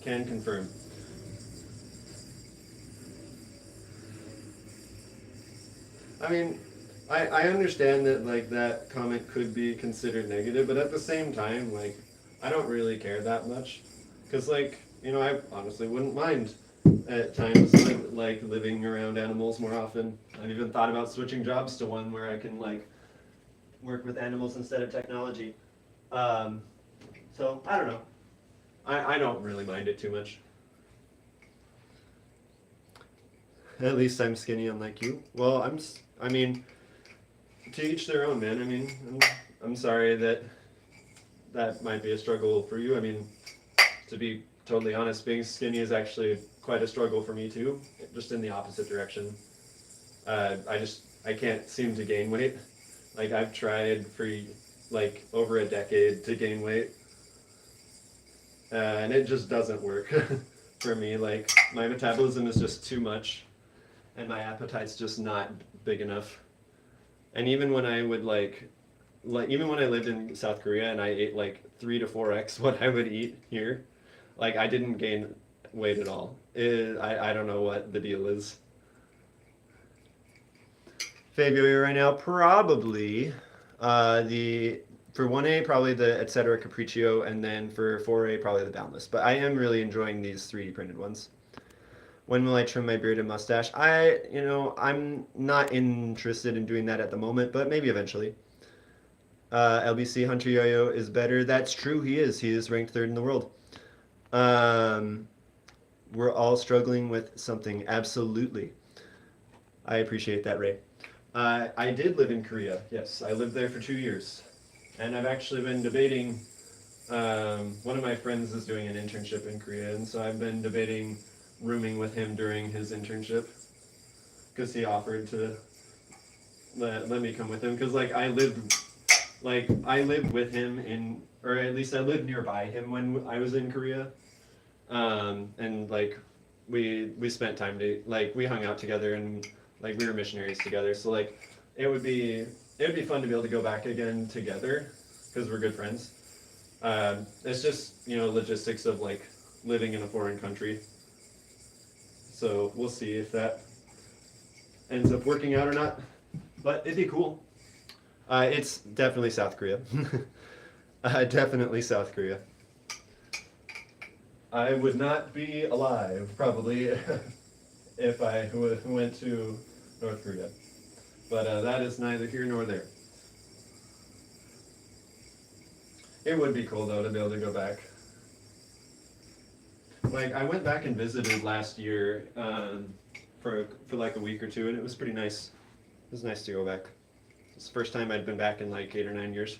S1: Can confirm. I mean, I understand that like that comment could be considered negative, but at the same time, like I don't really care that much, because like I honestly wouldn't mind at times like living around animals more often. I've even thought about switching jobs to one where I can like work with animals instead of technology. Um, so I don't know. I don't really mind it too much. At least I'm skinny, unlike you. Well, I mean, to each their own, man. I mean, I'm sorry that that might be a struggle for you. I mean, to be totally honest, being skinny is actually quite a struggle for me too, just in the opposite direction. I can't seem to gain weight. Like I've tried for like over a decade to gain weight, and it just doesn't work for me. Like my metabolism is just too much, and my appetite's just not big enough. And even when I would like even when I lived in South Korea and I ate like 3 to 4x what I would eat here, like I didn't gain weight at all. I don't know what the deal is. Fabio right now probably the for 1A probably the etc capriccio, and then for 4A probably the boundless. But I am really enjoying these 3D printed ones. When will I trim my beard and mustache? I'm not interested in doing that at the moment, but maybe eventually. LBC Hunter Yo-Yo is better. That's true. He is. He is ranked third in the world. Um, we're all struggling with something. Absolutely. I appreciate that, Ray. I did live in Korea. Yes, I lived there for 2 years. And I've actually been debating. One of my friends is doing an internship in Korea, and so I've been debating rooming with him during his internship because he offered to let me come with him because I lived with him or at least I lived nearby him when I was in Korea, and like we spent time we hung out together, and like we were missionaries together. So like it would be fun to be able to go back again together because we're good friends. It's just logistics of like living in a foreign country. So we'll see if that ends up working out or not. But it'd be cool. It's definitely South Korea. Definitely South Korea. I would not be alive, probably, if I went to North Korea. But that is neither here nor there. It would be cool, though, to be able to go back. Like, I went back and visited last year for like a week or two, and it was pretty nice. It was nice to go back. It's the first time I'd been back in like 8 or 9 years.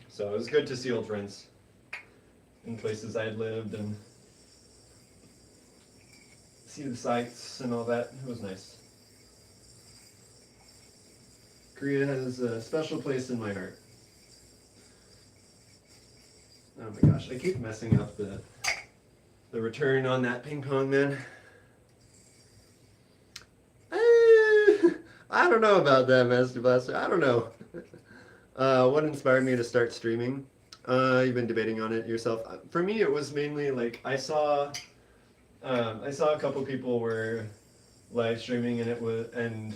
S1: So it was good to see old friends in places I had lived and see the sights and all that. It was nice. Korea has a special place in my heart. Oh my gosh, I keep messing up the return on that ping pong, man. I don't know about that, Master Blaster. I don't know. What inspired me to start streaming? You've been debating on it yourself. For me, it was mainly like I saw a couple people were live streaming, and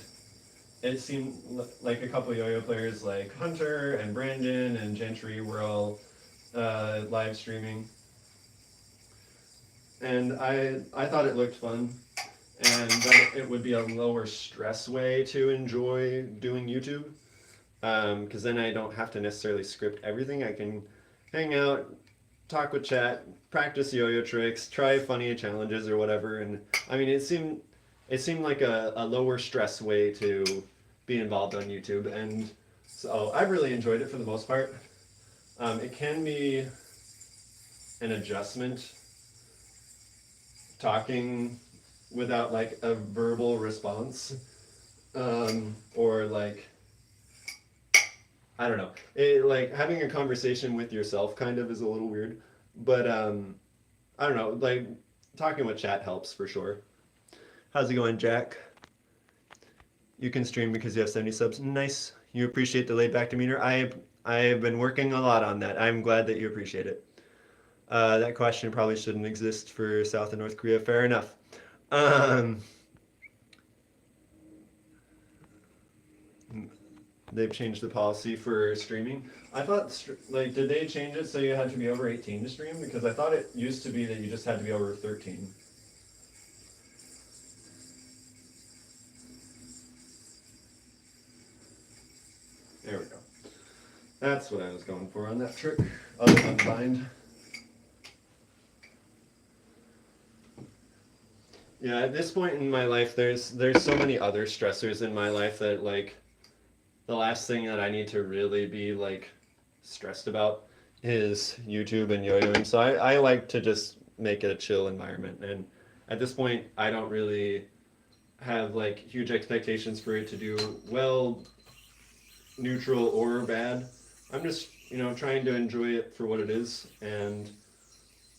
S1: it seemed like a couple yo-yo players like Hunter and Brandon and Gentry were all live streaming, and I thought it looked fun, and that it would be a lower stress way to enjoy doing YouTube, because then I don't have to necessarily script everything. I can hang out, talk with chat, practice yo-yo tricks, try funny challenges or whatever, and I mean it seemed like a lower stress way to be involved on YouTube, and so I've really enjoyed it for the most part. It can be an adjustment talking without like a verbal response, or like I don't know. Like having a conversation with yourself kind of is a little weird, but I don't know. Like talking with chat helps for sure. How's it going, Jack? You can stream because you have 70 subs. Nice. You appreciate the laid back demeanor. I have been working a lot on that. I'm glad that you appreciate it. That question probably shouldn't exist for South and North Korea. Fair enough. Um, they've changed the policy for streaming. I thought, like, did they change it so you had to be over 18 to stream? Because I thought it used to be that you just had to be over 13. There we go. That's what I was going for on that trick. Other unbind. Yeah, at this point in my life, there's so many other stressors in my life that, like, the last thing that I need to really be like stressed about is YouTube and yo-yoing. So I like to just make it a chill environment. And at this point, I don't really have like huge expectations for it to do well, neutral or bad. I'm just, trying to enjoy it for what it is. And,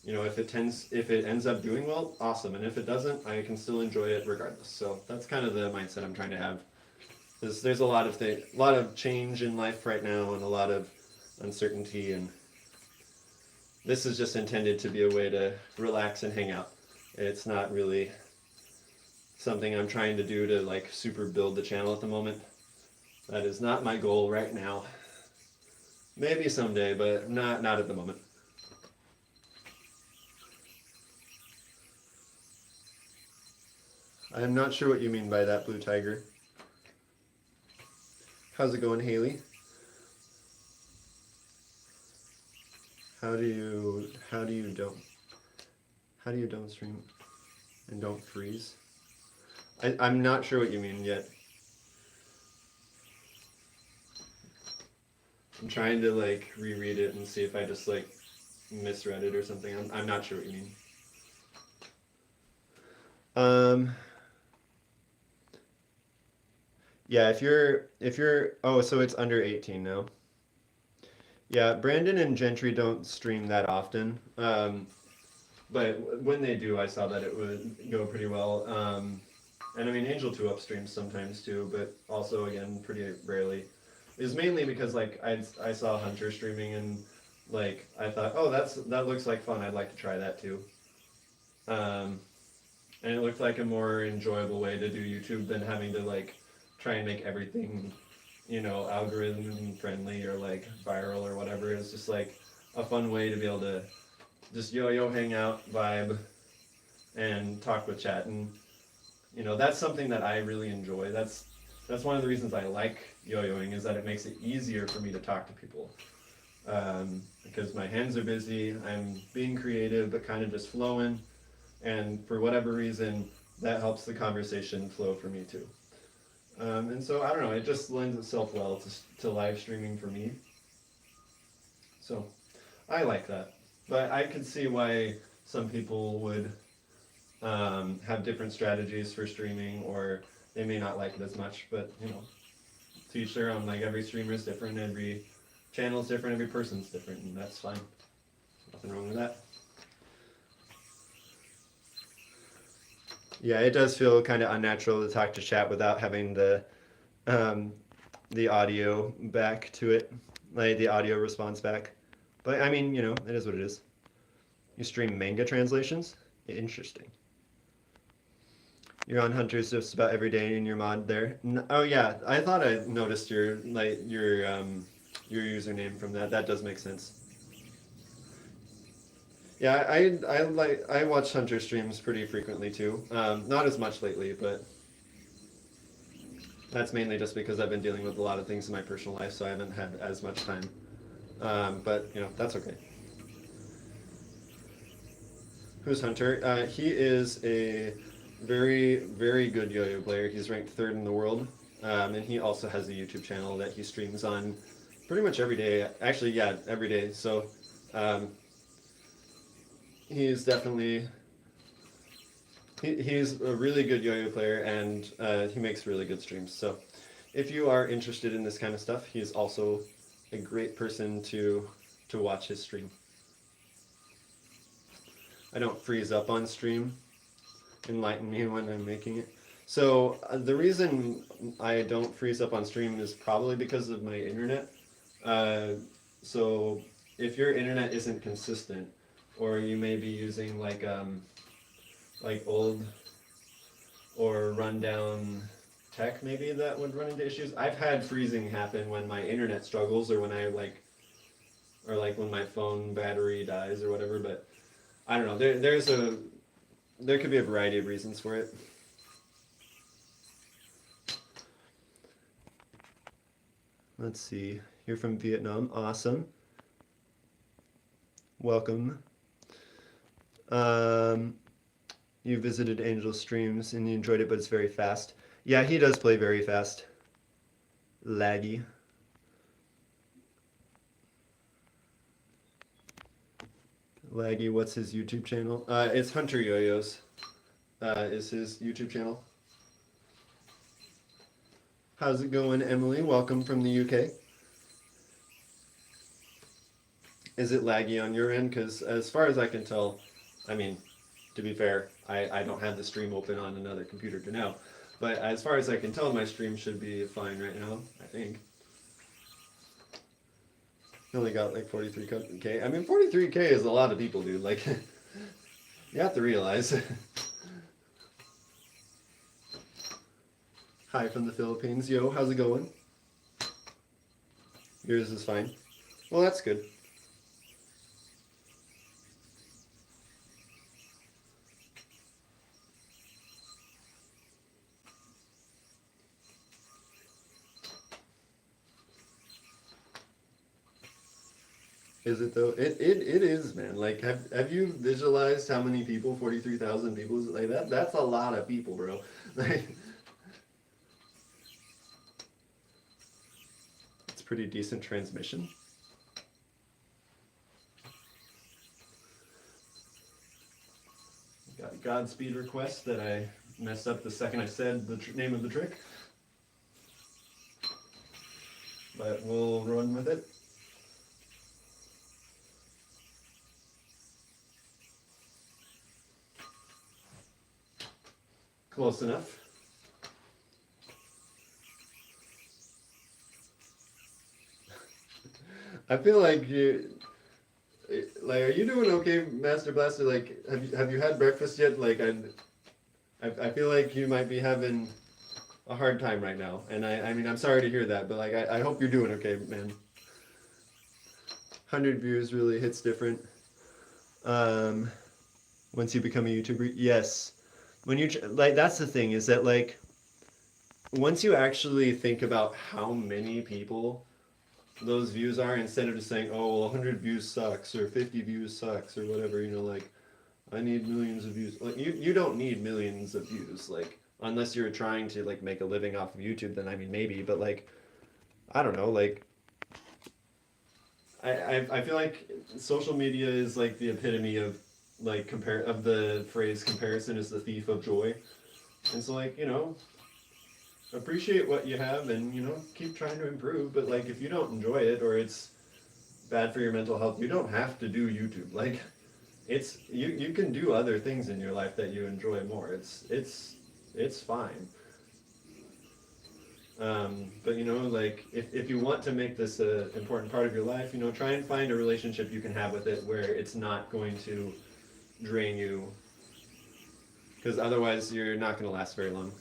S1: if it ends up doing well, awesome. And if it doesn't, I can still enjoy it regardless. So that's kind of the mindset I'm trying to have. There's a lot of change in life right now, and a lot of uncertainty, and this is just intended to be a way to relax and hang out. It's not really something I'm trying to do to like super build the channel at the moment. That is not my goal right now. Maybe someday, but not at the moment. I'm not sure what you mean by that, Blue Tiger. How's it going, Haley? How do you don't stream and don't freeze? I'm not sure what you mean yet. I'm trying to like reread it and see if I just like misread it or something. I'm not sure what you mean. Yeah, if you're oh, so it's under 18 now. Yeah, Brandon and Gentry don't stream that often. But when they do, I saw that it would go pretty well. And I mean, Angel 2 Up streams sometimes too, but also again pretty rarely. It's mainly because like I saw Hunter streaming and like I thought, oh, that looks like fun. I'd like to try that too. And it looked like a more enjoyable way to do YouTube than having to like try and make everything, algorithm friendly or like viral or whatever. It's just like a fun way to be able to just yo-yo, hang out, vibe, and talk with chat. And that's something that I really enjoy. That's one of the reasons I like yo-yoing, is that it makes it easier for me to talk to people. Because my hands are busy, I'm being creative but kind of just flowing, and for whatever reason that helps the conversation flow for me too. And so I don't know, it just lends itself well to live streaming for me. So I like that. But I could see why some people would have different strategies for streaming, or they may not like it as much. But to each their own. Like every streamer is different, every channel is different, every person's different, and that's fine. Nothing wrong with that. Yeah, it does feel kind of unnatural to talk to chat without having the audio back to it, like the audio response back. But I mean, it is what it is. You stream manga translations? Interesting. You're on Hunters just about every day in your mod there. Oh yeah, I thought I noticed your username from that. That does make sense. Yeah, I watch Hunter streams pretty frequently too. Not as much lately, but that's mainly just because I've been dealing with a lot of things in my personal life, so I haven't had as much time. But that's okay. Who's Hunter? He is a very, very good yo-yo player. He's ranked 3rd in the world, and he also has a YouTube channel that he streams on pretty much every day. Actually, yeah, every day. So he's definitely he's a really good yo-yo player, and he makes really good streams. So if you are interested in this kind of stuff, he's also a great person to watch his stream. I don't freeze up on stream. Enlighten me when I'm making it. So the reason I don't freeze up on stream is probably because of my internet. So if your internet isn't consistent, or you may be using like old or rundown tech maybe that would run into issues. I've had freezing happen when my internet struggles or when I or like when my phone battery dies or whatever. But I don't know. There could be a variety of reasons for it. Let's see. You're from Vietnam. Awesome. Welcome. You visited Angel Streams and you enjoyed it, but it's very fast. Yeah, he does play very fast. Laggy. Laggy, what's his YouTube channel? It's Hunter Yo-Yos. Is his YouTube channel. How's it going, Emily? Welcome from the UK. Is it laggy on your end? Because as far as I can tell, I mean, to be fair, I don't have the stream open on another computer to now. But as far as I can tell, my stream should be fine right now, I think. You only got like 43K. I mean, 43K is a lot of people, dude. Like, you have to realize. Hi from the Philippines. Yo, how's it going? Yours is fine. Well, that's good. Is it though? It is, man. Like, have you visualized how many people? 43,000 people is like that. That's a lot of people, bro. Like, it's pretty decent transmission. Got a Godspeed request that I messed up the second I said the name of the trick, but we'll run with it. Close enough. I feel like are you doing okay, Master Blaster? Like, have you had breakfast yet? Like, I feel like you might be having a hard time right now, and I mean, I'm sorry to hear that, but like, I hope you're doing okay, man. 100 views really hits different. Once you become a YouTuber, yes. When you like, that's the thing, is that like, once you actually think about how many people those views are, instead of just saying, oh, well, 100 views sucks or 50 views sucks or whatever, you know, like, I need millions of views. Like, you don't need millions of views, like, unless you're trying to like make a living off of YouTube, then I mean maybe, but like, I don't know, like, I feel like social media is like the epitome of like of the phrase comparison is the thief of joy. And so, like, you know, appreciate what you have and, you know, keep trying to improve, but like, if you don't enjoy it or it's bad for your mental health, you don't have to do YouTube. Like, it's you can do other things in your life that you enjoy more. It's fine. But you know, like, if you want to make this an important part of your life, you know, try and find a relationship you can have with it where it's not going to drain you, because otherwise you're not going to last very long.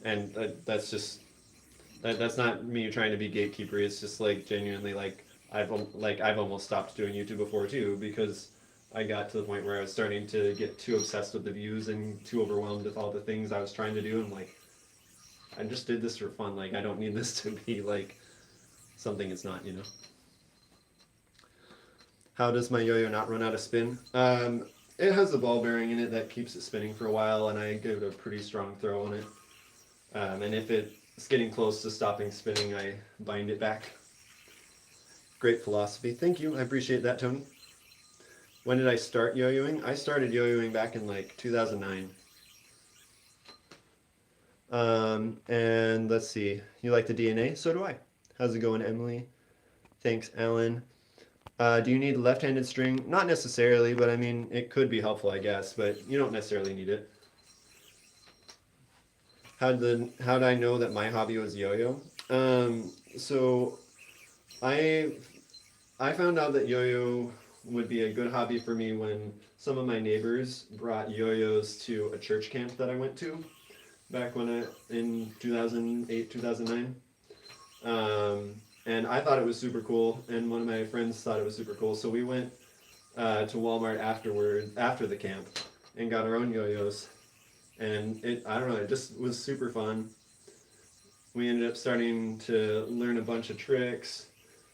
S1: And that's just that's not me trying to be gatekeeper. It's just like genuinely like I've almost stopped doing YouTube before too, because I got to the point where I was starting to get too obsessed with the views and too overwhelmed with all the things I was trying to do. I'm like, I just did this for fun. Like, I don't need this to be like something it's not, you know. How does my yo-yo not run out of spin? It has a ball bearing in it that keeps it spinning for a while, and I give it a pretty strong throw on it. And if it's getting close to stopping spinning, I bind it back. Great philosophy. Thank you. I appreciate that, Tony. When did I start yo-yoing? I started yo-yoing back in like 2009. And let's see. You like the DNA? So do I. How's it going, Emily? Thanks, Alan. Do you need left-handed string? Not necessarily, but I mean, it could be helpful, I guess, but you don't necessarily need it. How did I know that my hobby was yo-yo? So I found out that yo-yo would be a good hobby for me when some of my neighbors brought yo-yos to a church camp that I went to. back in 2008, 2009. And I thought it was super cool, and one of my friends thought it was super cool. So we went to Walmart after the camp, and got our own yo-yos. And I don't know, it just was super fun. We ended up starting to learn a bunch of tricks.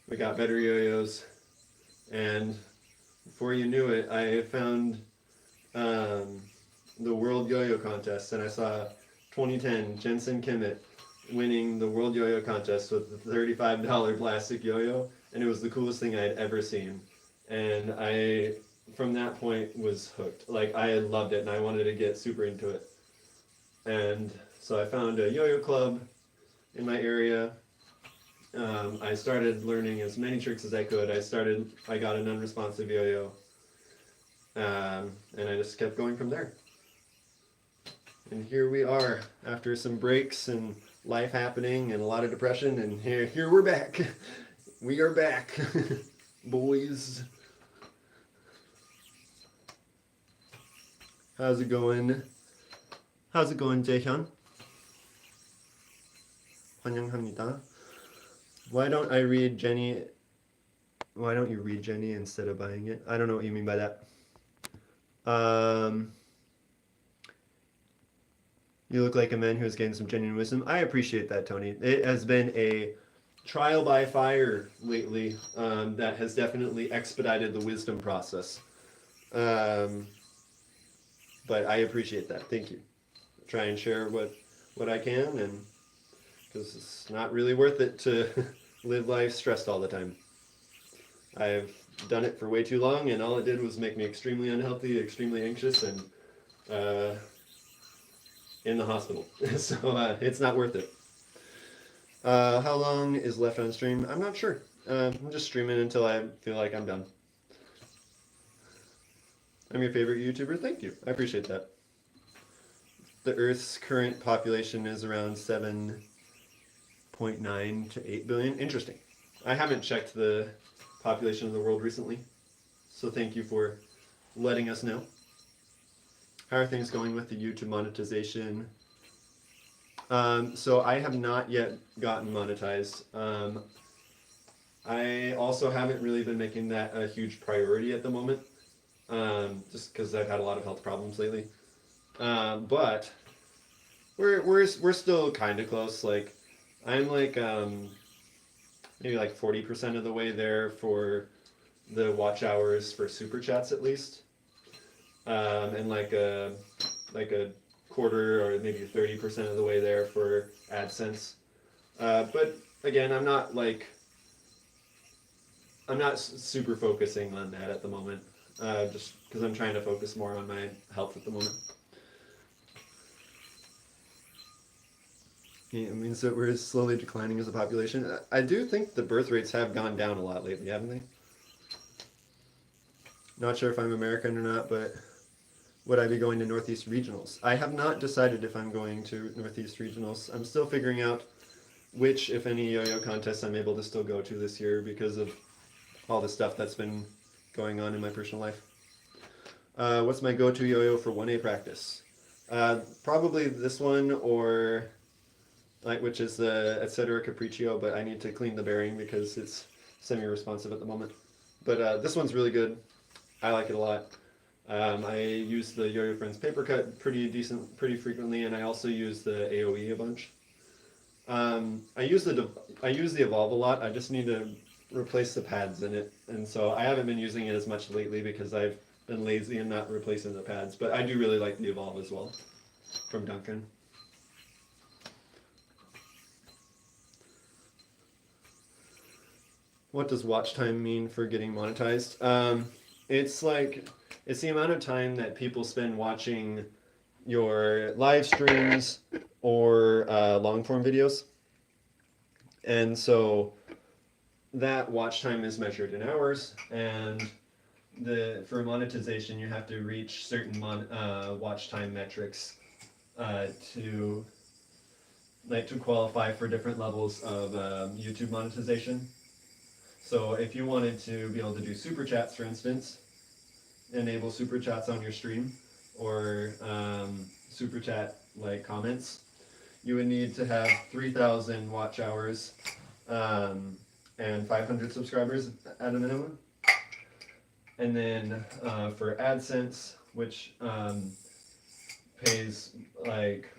S1: We got better yo-yos, and before you knew it, I found um, the World Yo-Yo Contest, and I saw 2010 Jensen Kimmett winning the World Yo-Yo Contest with the $35 plastic yo-yo, and it was the coolest thing I had ever seen. And I, from that point, was hooked. Like, I loved it, and I wanted to get super into it. And so I found a yo-yo club in my area. I started learning as many tricks as I could. I got an unresponsive yo-yo, and I just kept going from there. And here we are, after some breaks and life happening and a lot of depression, and here we're back. We are back, boys. How's it going? How's it going, Jaehyun? 환영합니다. Why don't you read Jenny instead of buying it? I don't know what you mean by that. You look like a man who has gained some genuine wisdom. I appreciate that, Tony. It has been a trial by fire lately that has definitely expedited the wisdom process. But I appreciate that. Thank you. Try and share what I can, and because it's not really worth it to live life stressed all the time. I've done it for way too long, and all it did was make me extremely unhealthy, extremely anxious, and in the hospital. So it's not worth it. How long is left on stream? I'm not sure. I'm just streaming until I feel like I'm done. I'm your favorite YouTuber. Thank you. I appreciate that. The Earth's current population is around 7.9 to 8 billion. Interesting. I haven't checked the population of the world recently, so thank you for letting us know. How are things going with the YouTube monetization? So I have not yet gotten monetized. I also haven't really been making that a huge priority at the moment, just because I've had a lot of health problems lately. But we're still kind of close. Like, I'm like maybe like 40% of the way there for the watch hours for super chats at least, and like a quarter or maybe 30% of the way there for AdSense. But again, I'm not super focusing on that at the moment, just because I'm trying to focus more on my health at the moment. Yeah, it means that we're slowly declining as a population. I do think the birth rates have gone down a lot lately, haven't they? Not sure if I'm American or not, but would I be going to Northeast Regionals? I have not decided if I'm going to Northeast Regionals. I'm still figuring out which, if any, yo-yo contests I'm able to still go to this year because of all the stuff that's been going on in my personal life. What's my go-to yo-yo for 1A practice? Probably this one, or which is the Etc. Capriccio, but I need to clean the bearing because it's semi-responsive at the moment. But this one's really good. I like it a lot. I use the Yo-Yo Friends paper cut pretty frequently, and I also use the AOE a bunch. I use the Evolve a lot. I just need to replace the pads in it, and so I haven't been using it as much lately because I've been lazy and not replacing the pads. But I do really like the Evolve as well, from Duncan. What does watch time mean for getting monetized? It's the amount of time that people spend watching your live streams or long form videos. And so that watch time is measured in hours, and for monetization you have to reach certain watch time metrics to qualify for different levels of YouTube monetization. So if you wanted to be able to do super chats, for instance, enable super chats on your stream, or super chat like comments, you would need to have 3,000 watch hours and 500 subscribers at a minimum. And then for AdSense, which pays like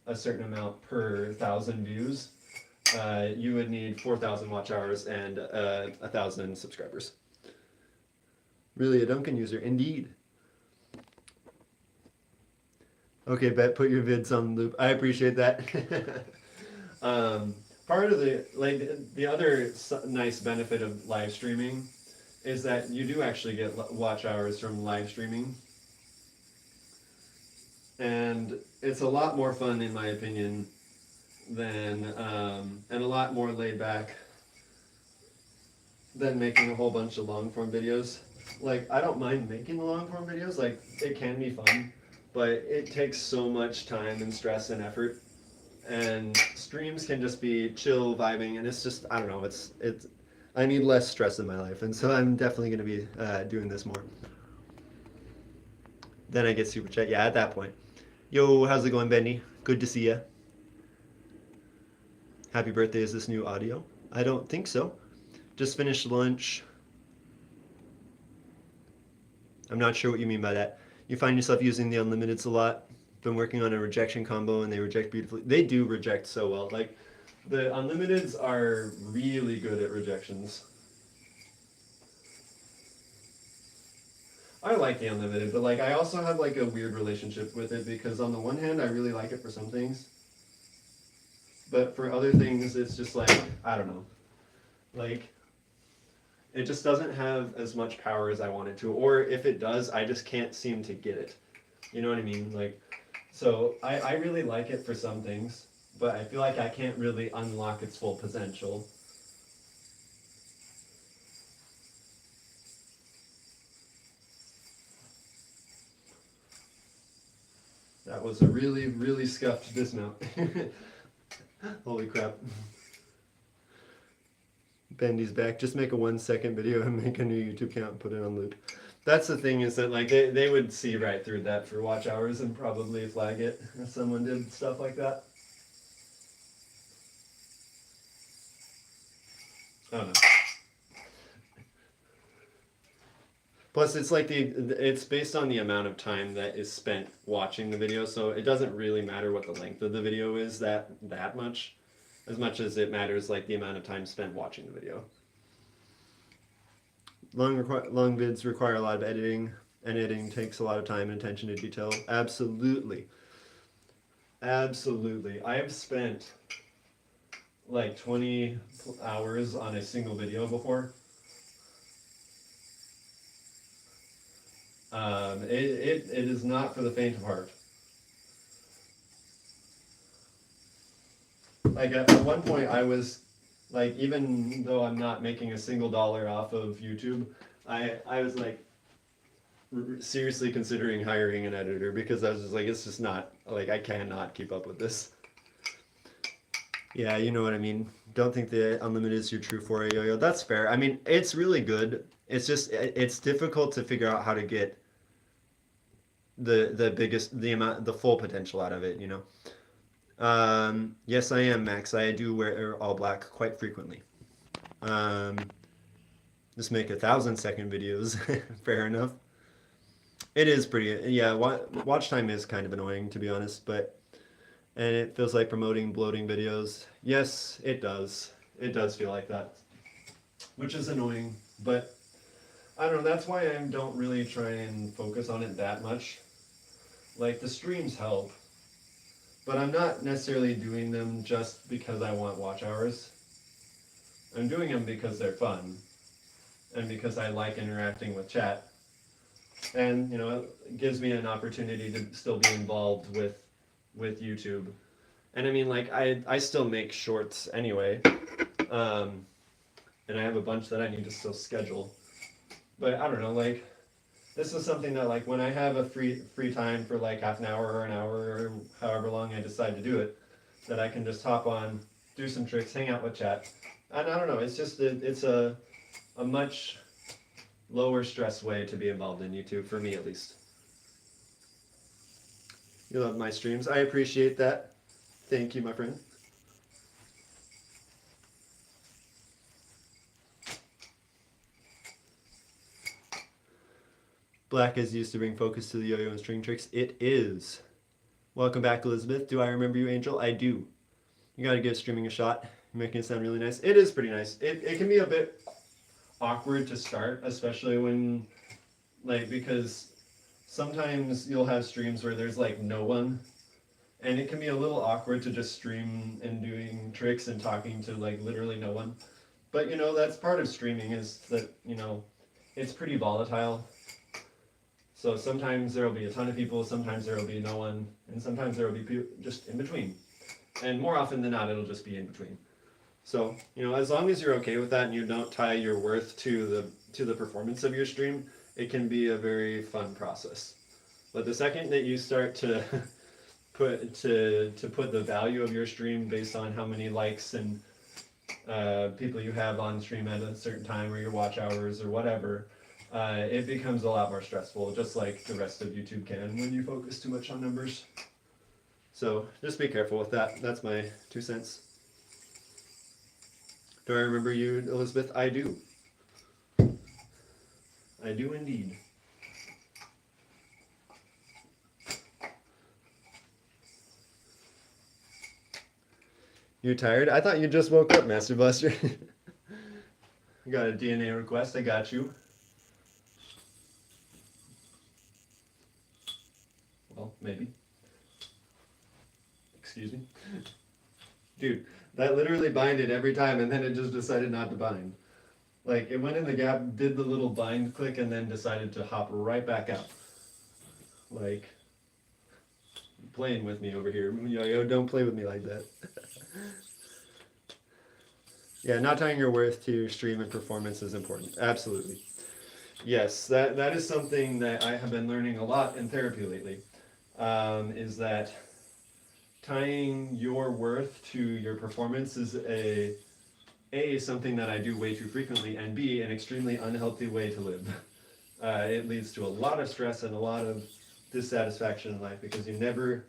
S1: a certain amount per 1,000 views, you would need 4,000 watch hours and 1,000 subscribers. Really a Duncan user, indeed. Okay, Bet, put your vids on loop. I appreciate that. Part of the other nice benefit of live streaming is that you do actually get watch hours from live streaming. And it's a lot more fun, in my opinion, than, and a lot more laid back than making a whole bunch of long form videos. Like, I don't mind making the long form videos, like, it can be fun, but it takes so much time and stress and effort. And streams can just be chill, vibing, and it's just, I don't know, it's I need less stress in my life, and so I'm definitely going to be doing this more. Then I get super chat, yeah, at that point. Yo, how's it going, Benny? Good to see ya. Happy birthday, is this new audio? I don't think so. Just finished lunch. I'm not sure what you mean by that. You find yourself using the unlimiteds a lot. Been working on a rejection combo and they reject beautifully. They do reject so well. Like, the unlimiteds are really good at rejections. I like the unlimited, but like I also have like a weird relationship with it because on the one hand I really like it for some things, but for other things it's just like, I don't know, like it just doesn't have as much power as I want it to, or if it does, I just can't seem to get it. You know what I mean? Like, so I really like it for some things, but I feel like I can't really unlock its full potential. That was a really, really scuffed dismount. Holy crap. Bendy's back. Just make a 1-second video and make a new YouTube account and put it on loop. That's the thing, is that like they would see right through that for watch hours and probably flag it if someone did stuff like that. Oh no. Plus, it's like it's based on the amount of time that is spent watching the video, so it doesn't really matter what the length of the video is that much as it matters like the amount of time spent watching the video. Long vids require a lot of editing, and editing takes a lot of time and attention to detail. Absolutely. Absolutely. I have spent like 20 hours on a single video before. It is not for the faint of heart. Like at one point I was like, even though I'm not making a single dollar off of YouTube, I was like seriously considering hiring an editor because I was just like, it's just not, like, I cannot keep up with this. Yeah, you know what I mean. Don't think the unlimited is your true 4A yo-yo. That's fair. I mean, it's really good. It's just, it's difficult to figure out how to get the full potential out of it, you know. Yes, I am, Max. I do wear all black quite frequently. Just make 1,000-second videos. Fair enough. It is pretty, yeah, watch time is kind of annoying, to be honest, and it feels like promoting bloating videos. Yes, it does. It does feel like that, which is annoying, but I don't know, that's why I don't really try and focus on it that much. Like, the streams help, but I'm not necessarily doing them just because I want watch hours. I'm doing them because they're fun, and because I like interacting with chat. And, you know, it gives me an opportunity to still be involved with YouTube. And I mean, like, I still make shorts anyway. And I have a bunch that I need to still schedule. But I don't know, like, this is something that, like, when I have a free time for like half an hour or an hour or however long I decide to do it, that I can just hop on, do some tricks, hang out with chat. And I don't know, it's just, it's a much lower stress way to be involved in YouTube, for me at least. You love my streams. I appreciate that. Thank you, my friend. Black is used to bring focus to the yo-yo and string tricks. It is. Welcome back, Elizabeth. Do I remember you, Angel? I do. You gotta give streaming a shot. You're making it sound really nice. It is pretty nice. It can be a bit awkward to start, especially when, like, because sometimes you'll have streams where there's, like, no one. And it can be a little awkward to just stream and doing tricks and talking to, like, literally no one. But, you know, that's part of streaming is that, you know, it's pretty volatile. So sometimes there will be a ton of people, sometimes there will be no one, and sometimes there will be people just in between. And more often than not, it'll just be in between. So, you know, as long as you're okay with that and you don't tie your worth to the performance of your stream, it can be a very fun process. But the second that you start to put the value of your stream based on how many likes and people you have on stream at a certain time or your watch hours or whatever, it becomes a lot more stressful, just like the rest of YouTube can when you focus too much on numbers. So just be careful with that. That's my 2 cents. Do I remember you, Elizabeth? I do. I do indeed. You tired? I thought you just woke up, Master Buster. You got a DNA request. I got you. Well, maybe. Excuse me. Dude, that literally binded every time and then it just decided not to bind. Like, it went in the gap, did the little bind click, and then decided to hop right back out. Like, playing with me over here. Yo, don't play with me like that. Yeah, not tying your worth to your stream and performance is important. Absolutely. Yes, that is something that I have been learning a lot in therapy lately, is that tying your worth to your performance is something that I do way too frequently, and B, an extremely unhealthy way to live. It leads to a lot of stress and a lot of dissatisfaction in life because you never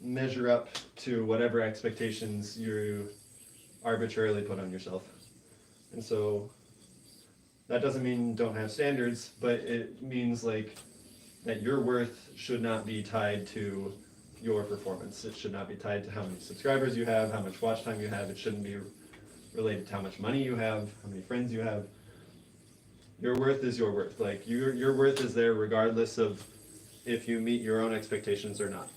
S1: measure up to whatever expectations you arbitrarily put on yourself. And so that doesn't mean don't have standards, but it means like that your worth should not be tied to your performance. It should not be tied to how many subscribers you have, how much watch time you have. It shouldn't be related to how much money you have, how many friends you have. Your worth is your worth. Like your worth is there regardless of if you meet your own expectations or not.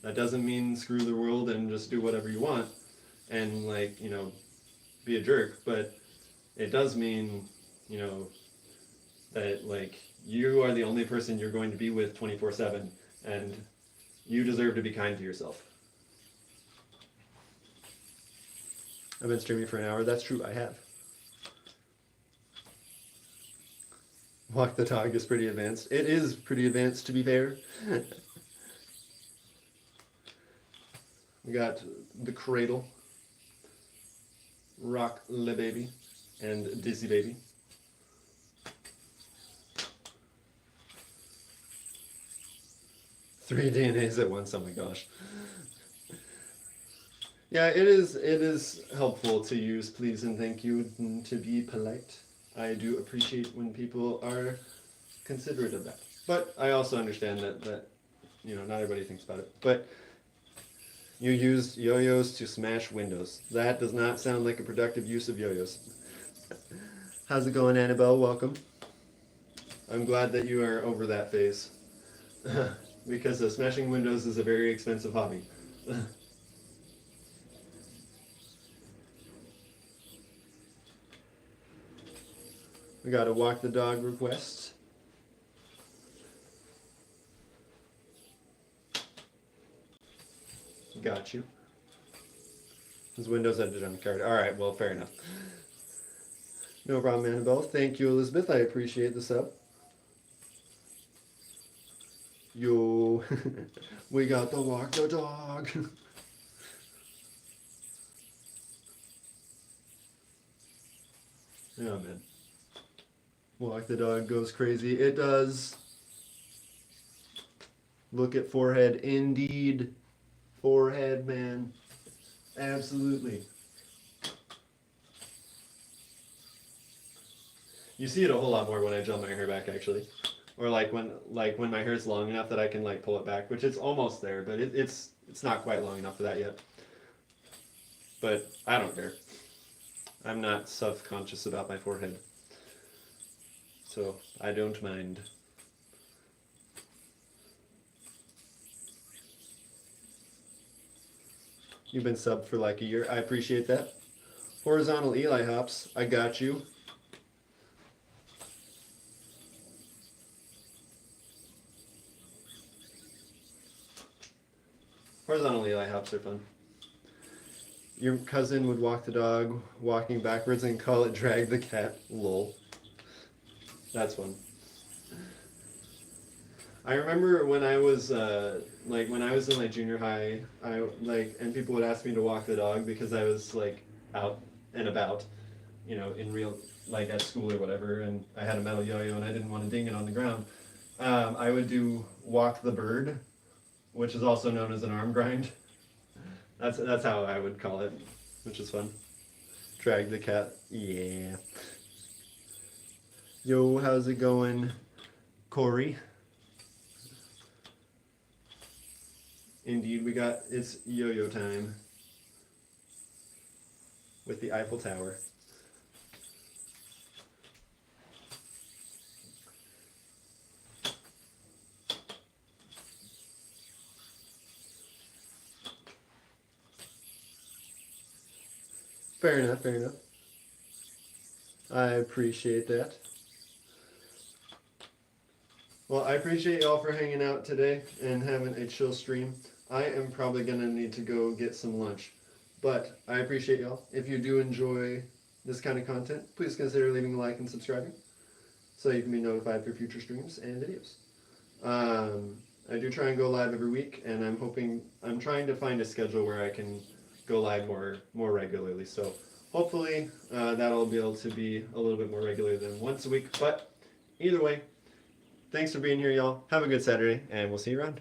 S1: That doesn't mean screw the world and just do whatever you want and like, you know, be a jerk, but it does mean, you know, that like you are the only person you're going to be with 24/7 and you deserve to be kind to yourself. I've been streaming for an hour. That's true, I have. Walk the dog is pretty advanced. It is pretty advanced, to be fair. We got the cradle, rock le baby, and dizzy baby. Three DNAs at once. Oh my gosh. Yeah, it is helpful to use please and thank you to be polite. I do appreciate when people are considerate of that. But I also understand that you know, not everybody thinks about it. But you used yo-yos to smash windows. That does not sound like a productive use of yo-yos. How's it going, Annabelle? Welcome. I'm glad that you are over that phase. Because smashing windows is a very expensive hobby. We got a walk the dog request. Got you. His Windows edited on the card. Alright, well, fair enough. No problem, Annabelle. Thank you, Elizabeth. I appreciate the sub. Yo, we got the walk the dog. Yeah, man. Walk the dog goes crazy. It does. Look at forehead. Indeed. Forehead, man. Absolutely. You see it a whole lot more when I gel my hair back, actually. Or like when my hair's long enough that I can like pull it back, which it's almost there, but it's not quite long enough for that yet. But I don't care. I'm not self-conscious about my forehead. So I don't mind. You've been subbed for like a year. I appreciate that. Horizontal Eli hops. I got you. Horizontal Eli hops are fun. Your cousin would walk the dog walking backwards and call it drag the cat. Lol. That's fun. I remember when I was when I was in like junior high, and people would ask me to walk the dog because I was like out and about, in real like at school or whatever, and I had a metal yo-yo and I didn't want to ding it on the ground. I would do walk the bird, which is also known as an arm grind. That's how I would call it, which is fun. Drag the cat. Yeah. Yo, how's it going, Corey? Indeed, it's yo-yo time with the Eiffel Tower. Fair enough, fair enough. I appreciate that. Well, I appreciate y'all for hanging out today and having a chill stream. I am probably going to need to go get some lunch. But I appreciate y'all. If you do enjoy this kind of content, please consider leaving a like and subscribing so you can be notified for future streams and videos. I do try and go live every week, and I'm trying to find a schedule where I can go live more regularly. So hopefully that'll be able to be a little bit more regular than once a week. But either way, thanks for being here, y'all. Have a good Saturday, and we'll see you around.